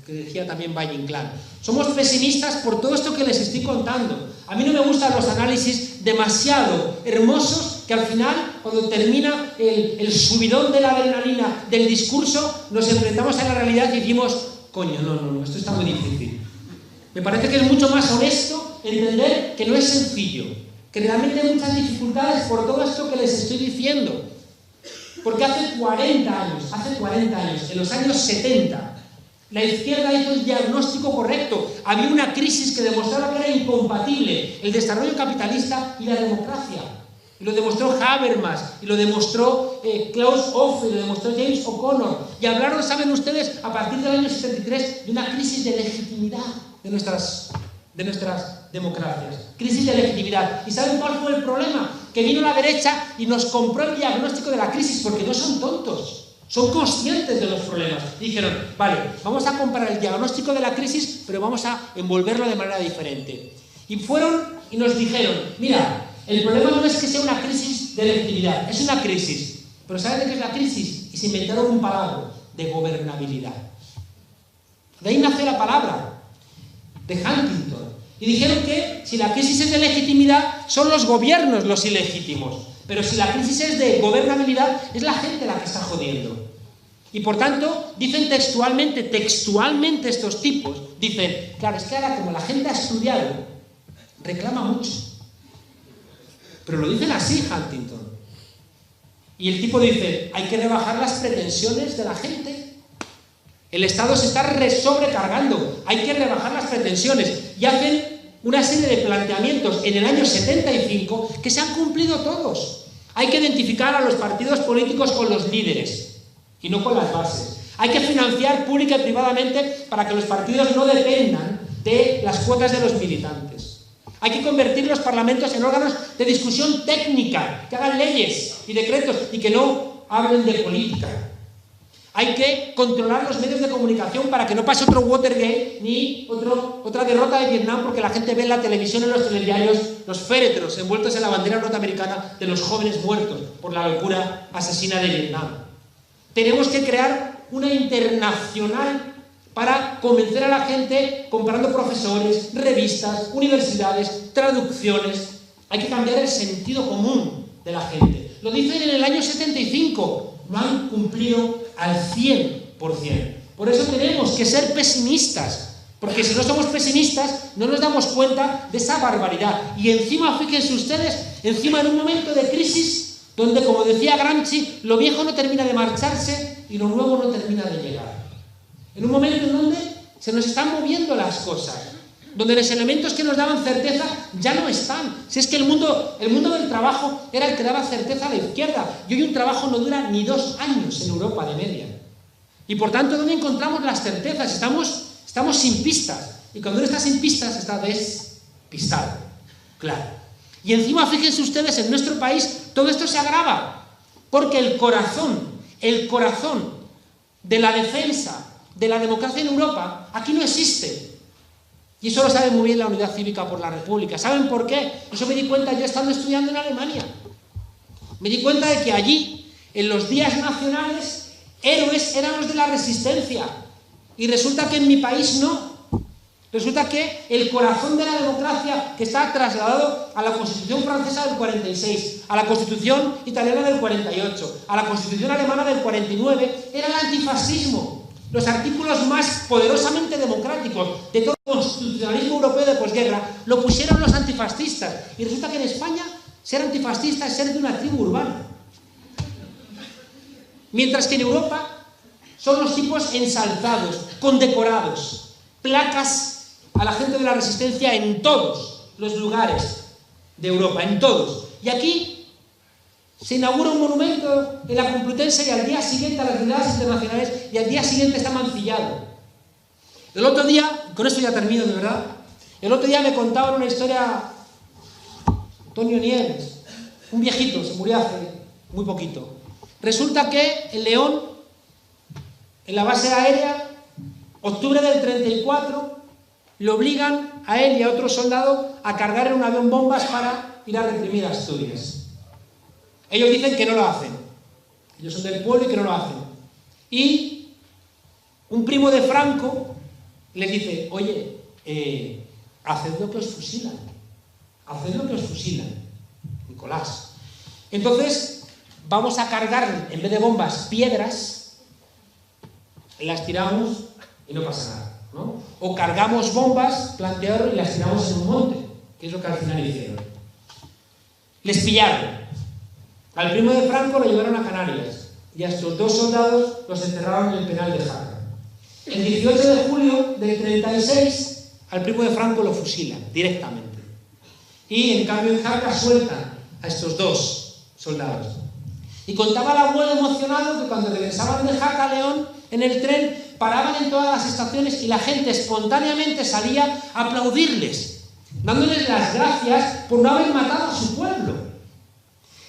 que decía también Valle Inclán. Somos pesimistas por todo esto que les estoy contando. A mí no me gustan los análisis demasiado hermosos que al final, cuando termina el subidón de la adrenalina del discurso, nos enfrentamos a la realidad y decimos, coño, no, esto está muy difícil. Me parece que es mucho más honesto entender que no es sencillo, que realmente hay muchas dificultades por todo esto que les estoy diciendo. Porque hace 40 años, en los años 70, la izquierda hizo el diagnóstico correcto. Había una crisis que demostraba que era incompatible el desarrollo capitalista y la democracia. Y lo demostró Habermas, y lo demostró Klaus Hofe, y lo demostró James O'Connor. Y hablaron, saben ustedes, a partir del año 73, de una crisis de legitimidad de nuestras democracias. Crisis de legitimidad. ¿Y saben cuál fue el problema? Que vino la derecha y nos compró el diagnóstico de la crisis, porque no son tontos. son conscientes de los problemas. Dijeron, vale, vamos a comparar el diagnóstico de la crisis, pero vamos a envolverlo de manera diferente. Y fueron y nos dijeron, mira, el problema no es que sea una crisis de legitimidad, es una crisis. Pero ¿sabes de qué es la crisis? Y se inventaron un palabra, de gobernabilidad. De ahí nace la palabra, de Huntington. Y dijeron que si la crisis es de legitimidad, son los gobiernos los ilegítimos. Pero si la crisis es de gobernabilidad, es la gente la que está jodiendo. Y por tanto, dicen textualmente estos tipos, dicen, claro, es que ahora como la gente ha estudiado, reclama mucho. Pero lo dicen así, Huntington. Y el tipo dice, hay que rebajar las pretensiones de la gente. El Estado se está sobrecargando, hay que rebajar las pretensiones. Y hacen una serie de planteamientos en el año 75 que se han cumplido todos. Hay que identificar a los partidos políticos con los líderes y no con las bases. Hay que financiar pública y privadamente para que los partidos no dependan de las cuotas de los militantes. Hay que convertir los parlamentos en órganos de discusión técnica, que hagan leyes y decretos y que no hablen de política. Hay que controlar los medios de comunicación para que no pase otro Watergate ni otra derrota de Vietnam, porque la gente ve en la televisión, en los telediarios, los féretros envueltos en la bandera norteamericana de los jóvenes muertos por la locura asesina de Vietnam. Tenemos que crear una internacional para convencer a la gente comprando profesores, revistas, universidades, traducciones. Hay que cambiar el sentido común de la gente. Lo dicen en el año 75. No han cumplido al 100%. Por eso tenemos que ser pesimistas, porque si no somos pesimistas no nos damos cuenta de esa barbaridad. Y encima, fíjense ustedes, encima en un momento de crisis donde, como decía Gramsci, lo viejo no termina de marcharse y lo nuevo no termina de llegar. En un momento en donde se nos están moviendo las cosas, donde los elementos que nos daban certeza ya no están. Si es que el mundo del trabajo era el que daba certeza a la izquierda, y hoy un trabajo no dura ni 2 años en Europa de media. Y por tanto, ¿dónde encontramos las certezas? Estamos sin pistas, y cuando uno está sin pistas está despistado, claro. Y encima, fíjense ustedes, en nuestro país todo esto se agrava, porque el corazón de la defensa de la democracia en Europa aquí no existe. Y eso lo sabe muy bien la Unidad Cívica por la República. ¿Saben por qué? Eso me di cuenta yo estando estudiando en Alemania. Me di cuenta de que allí, en los días nacionales, héroes eran los de la resistencia. Y resulta que en mi país no. Resulta que el corazón de la democracia, que está trasladado a la Constitución francesa del 46, a la Constitución italiana del 48, a la Constitución alemana del 49, era el antifascismo. Los artículos más poderosamente democráticos de todo el constitucionalismo europeo de posguerra lo pusieron los antifascistas. Y resulta que en España ser antifascista es ser de una tribu urbana. Mientras que en Europa son los tipos ensalzados, condecorados, placas a la gente de la resistencia en todos los lugares de Europa, en todos. Y aquí se inaugura un monumento en la Complutense y al día siguiente a las unidades internacionales y al día siguiente está mancillado. El otro día, con esto ya termino de verdad, el otro día me contaban una historia Antonio Nieves, un viejito, se murió hace muy poquito. Resulta que en León, en la base aérea, octubre del 34, le obligan a él y a otro soldado a cargar en un avión bombas para ir a reprimir a Asturias. Ellos dicen que no lo hacen. Ellos son del pueblo y que no lo hacen. Y un primo de Franco les dice, oye, haced lo que os fusilan. Haced lo que os fusilan. Nicolás. Entonces, vamos a cargar, en vez de bombas, piedras, las tiramos y no pasa nada, ¿no? O cargamos bombas, plantearon, y las tiramos en un monte, que es lo que al final hicieron. Les pillaron. Al primo de Franco lo llevaron a Canarias y a estos 2 soldados los encerraron en el penal de Jaca. El 18 de julio del 36 al primo de Franco lo fusilan directamente. Y en cambio en Jaca sueltan a estos 2 soldados. Y contaba el abuelo emocionado que cuando regresaban de Jaca a León en el tren paraban en todas las estaciones y la gente espontáneamente salía a aplaudirles, dándoles las gracias por no haber matado a su pueblo.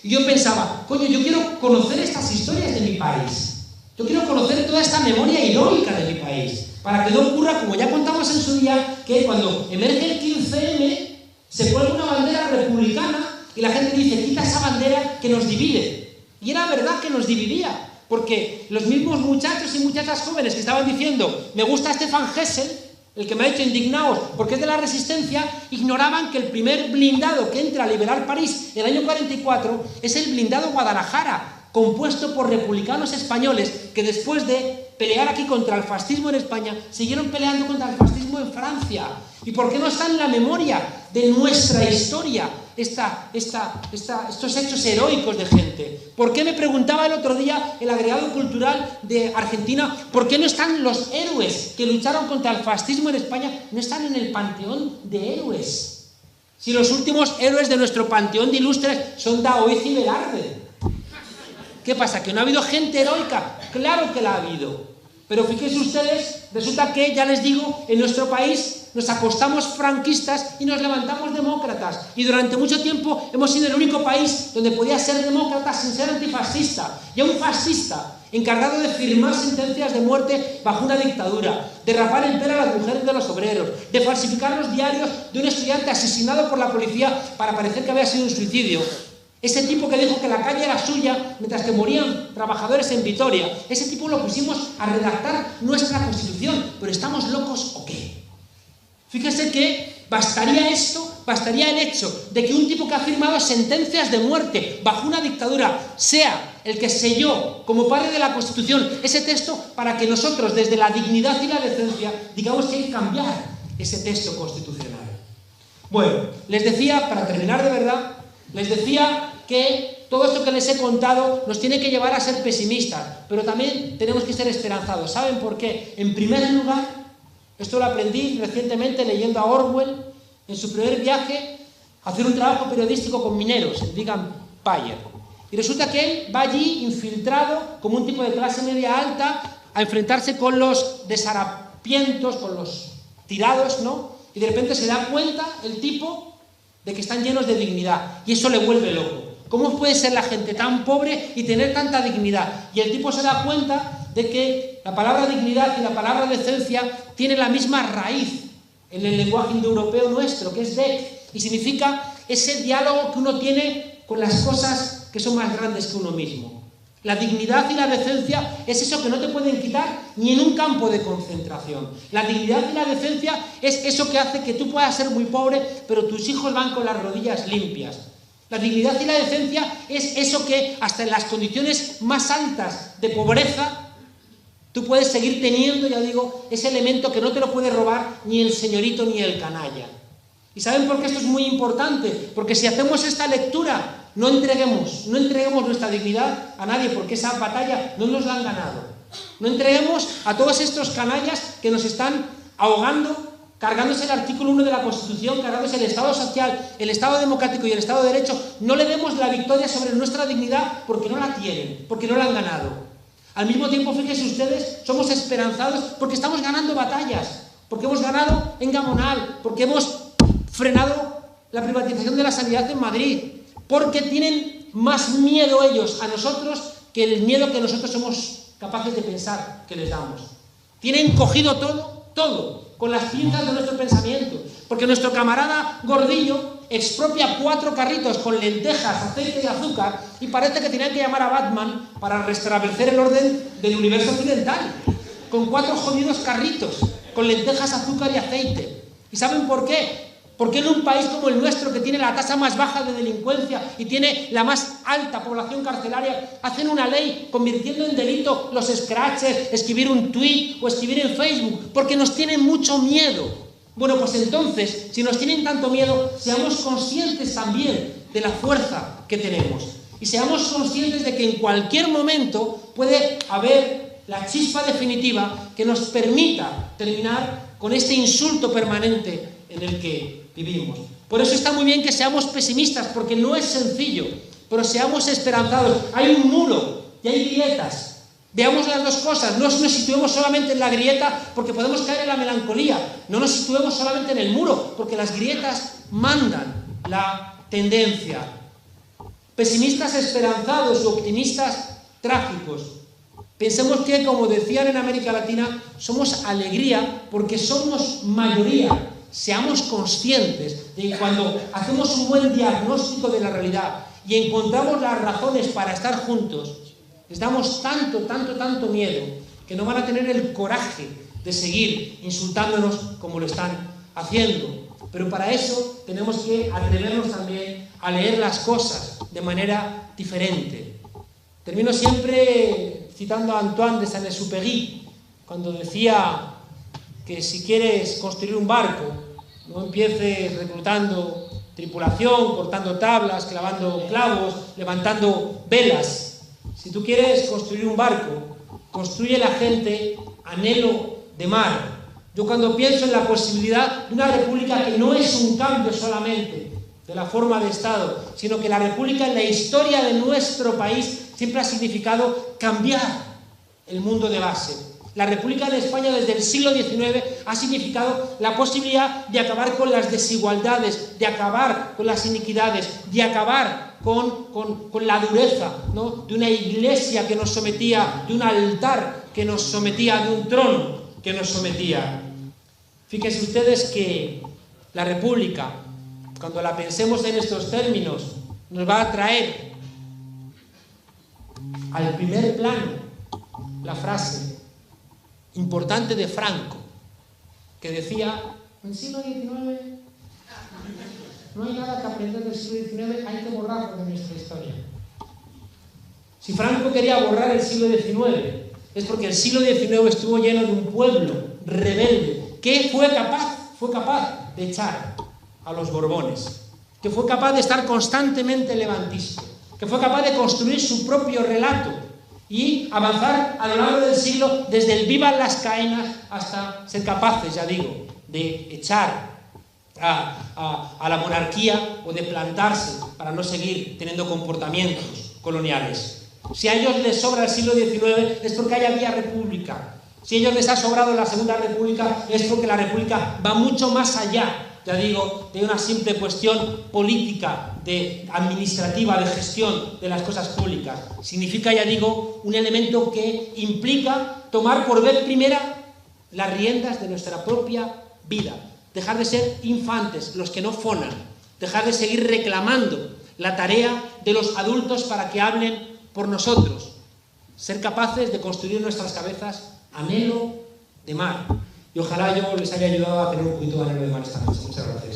Y yo pensaba, coño, yo quiero conocer estas historias de mi país. Yo quiero conocer toda esta memoria heroica de mi país, para que no ocurra, como ya contamos en su día, que cuando emerge el 15M, se pone una bandera republicana y la gente dice, quita esa bandera que nos divide. Y era verdad que nos dividía, porque los mismos muchachos y muchachas jóvenes que estaban diciendo, me gusta Stefan Hessel, el que me ha hecho indignados porque es de la resistencia, ignoraban que el primer blindado que entra a liberar París en el año 44 es el blindado Guadalajara, compuesto por republicanos españoles que después de pelear aquí contra el fascismo en España, siguieron peleando contra el fascismo en Francia. ¿Y por qué no está en la memoria de nuestra historia estos hechos heroicos de gente? ¿Por qué, me preguntaba el otro día el agregado cultural de Argentina, por qué no están los héroes que lucharon contra el fascismo en España, no están en el panteón de héroes? Si los últimos héroes de nuestro panteón de ilustres son Daoiz y Velarde. ¿Qué pasa? ¿Que no ha habido gente heroica? Claro que la ha habido. Pero fíjense ustedes, resulta que, ya les digo, en nuestro país nos acostamos franquistas y nos levantamos demócratas. Y durante mucho tiempo hemos sido el único país donde podía ser demócrata sin ser antifascista. Y a un fascista encargado de firmar sentencias de muerte bajo una dictadura, de rapar el pelo a las mujeres de los obreros, de falsificar los diarios de un estudiante asesinado por la policía para parecer que había sido un suicidio. Ese tipo que dijo que la calle era suya mientras que morían trabajadores en Vitoria, ese tipo lo pusimos a redactar nuestra Constitución. ¿Pero estamos locos o qué? Fíjese que bastaría esto, bastaría el hecho de que un tipo que ha firmado sentencias de muerte bajo una dictadura sea el que selló como padre de la Constitución ese texto para que nosotros, desde la dignidad y la decencia, digamos que hay que cambiar ese texto constitucional. Bueno, les decía, para terminar de verdad, les decía que todo esto que les he contado nos tiene que llevar a ser pesimistas, pero también tenemos que ser esperanzados. ¿Saben por qué? En primer lugar, esto lo aprendí recientemente leyendo a Orwell en su primer viaje a hacer un trabajo periodístico con mineros, en Digan Payer. Y resulta que él va allí infiltrado como un tipo de clase media alta a enfrentarse con los desarapientos, con los tirados, ¿no? Y de repente se da cuenta el tipo de que están llenos de dignidad, y eso le vuelve loco. ¿Cómo puede ser la gente tan pobre y tener tanta dignidad? Y el tipo se da cuenta de que la palabra dignidad y la palabra decencia tienen la misma raíz en el lenguaje indoeuropeo nuestro, que es dec, y significa ese diálogo que uno tiene con las cosas que son más grandes que uno mismo. La dignidad y la decencia es eso que no te pueden quitar ni en un campo de concentración. La dignidad y la decencia es eso que hace que tú puedas ser muy pobre, pero tus hijos van con las rodillas limpias. La dignidad y la decencia es eso que hasta en las condiciones más altas de pobreza tú puedes seguir teniendo, ya digo, ese elemento que no te lo puede robar ni el señorito ni el canalla. ¿Y saben por qué esto es muy importante? Porque si hacemos esta lectura, no entreguemos nuestra dignidad a nadie, porque esa batalla no nos la han ganado. No entreguemos a todos estos canallas que nos están ahogando, cargándose el artículo 1 de la Constitución, cargándose el Estado social, el Estado democrático y el Estado de Derecho. No le demos la victoria sobre nuestra dignidad porque no la tienen, porque no la han ganado. Al mismo tiempo, fíjense ustedes, somos esperanzados porque estamos ganando batallas, porque hemos ganado en Gamonal, porque hemos frenado la privatización de la sanidad en Madrid, porque tienen más miedo ellos a nosotros que el miedo que nosotros somos capaces de pensar que les damos. Tienen cogido todo, con las pinzas de nuestro pensamiento, porque nuestro camarada Gordillo expropia 4 carritos con lentejas, aceite y azúcar y parece que tenían que llamar a Batman para restablecer el orden del universo occidental, con 4 jodidos carritos, con lentejas, azúcar y aceite. ¿Y saben por qué? Porque en un país como el nuestro, que tiene la tasa más baja de delincuencia y tiene la más alta población carcelaria, hacen una ley convirtiendo en delito los scratches, escribir un tuit o escribir en Facebook, porque nos tienen mucho miedo. Bueno, pues entonces, si nos tienen tanto miedo, seamos conscientes también de la fuerza que tenemos. Y seamos conscientes de que en cualquier momento puede haber la chispa definitiva que nos permita terminar con este insulto permanente en el que vivimos. Por eso está muy bien que seamos pesimistas, porque no es sencillo, pero seamos esperanzados. Hay un muro y hay grietas. Veamos las dos cosas, no nos situemos solamente en la grieta porque podemos caer en la melancolía, no nos situemos solamente en el muro porque las grietas mandan la tendencia. Pesimistas esperanzados u optimistas trágicos. Pensemos que, como decían en América Latina, somos alegría porque somos mayoría. Seamos conscientes de que cuando hacemos un buen diagnóstico de la realidad y encontramos las razones para estar juntos, les damos tanto miedo que no van a tener el coraje de seguir insultándonos como lo están haciendo. Pero para eso tenemos que atrevernos también a leer las cosas de manera diferente. Termino siempre citando a Antoine de Saint-Exupéry, cuando decía que si quieres construir un barco, no empieces reclutando tripulación, cortando tablas, clavando clavos, levantando velas. Si tú quieres construir un barco, construye la gente anhelo de mar. Yo cuando pienso en la posibilidad de una república que no es un cambio solamente de la forma de Estado, sino que la república en la historia de nuestro país siempre ha significado cambiar el mundo de base. La república de España desde el siglo XIX ha significado la posibilidad de acabar con las desigualdades, de acabar con las iniquidades, de acabar con la dureza, ¿no?, de una iglesia que nos sometía, de un altar que nos sometía, de un trono que nos sometía. Fíjense ustedes que la república, cuando la pensemos en estos términos, nos va a traer al primer plano la frase importante de Franco, que decía: en el siglo XIX no hay nada que aprender del siglo XIX, hay que borrarlo de nuestra historia. Si Franco quería borrar el siglo XIX, es porque el siglo XIX estuvo lleno de un pueblo rebelde que fue capaz de echar a los Borbones, que fue capaz de estar constantemente levantista, que fue capaz de construir su propio relato y avanzar a lo largo del siglo desde el vivan las caenas hasta ser capaces, ya digo, de echar a la monarquía o de plantarse para no seguir teniendo comportamientos coloniales. Si a ellos les sobra el siglo XIX es porque ahí había república. Si a ellos les ha sobrado la Segunda República es porque la república va mucho más allá, ya digo, de una simple cuestión política, administrativa, de gestión de las cosas públicas. Significa, ya digo, un elemento que implica tomar por vez primera las riendas de nuestra propia vida. Dejar de ser infantes, los que no fonan. Dejar de seguir reclamando la tarea de los adultos para que hablen por nosotros. Ser capaces de construir en nuestras cabezas anhelo de mar. Y ojalá yo les haya ayudado a tener un poquito de anhelo de mar esta noche. Muchas gracias.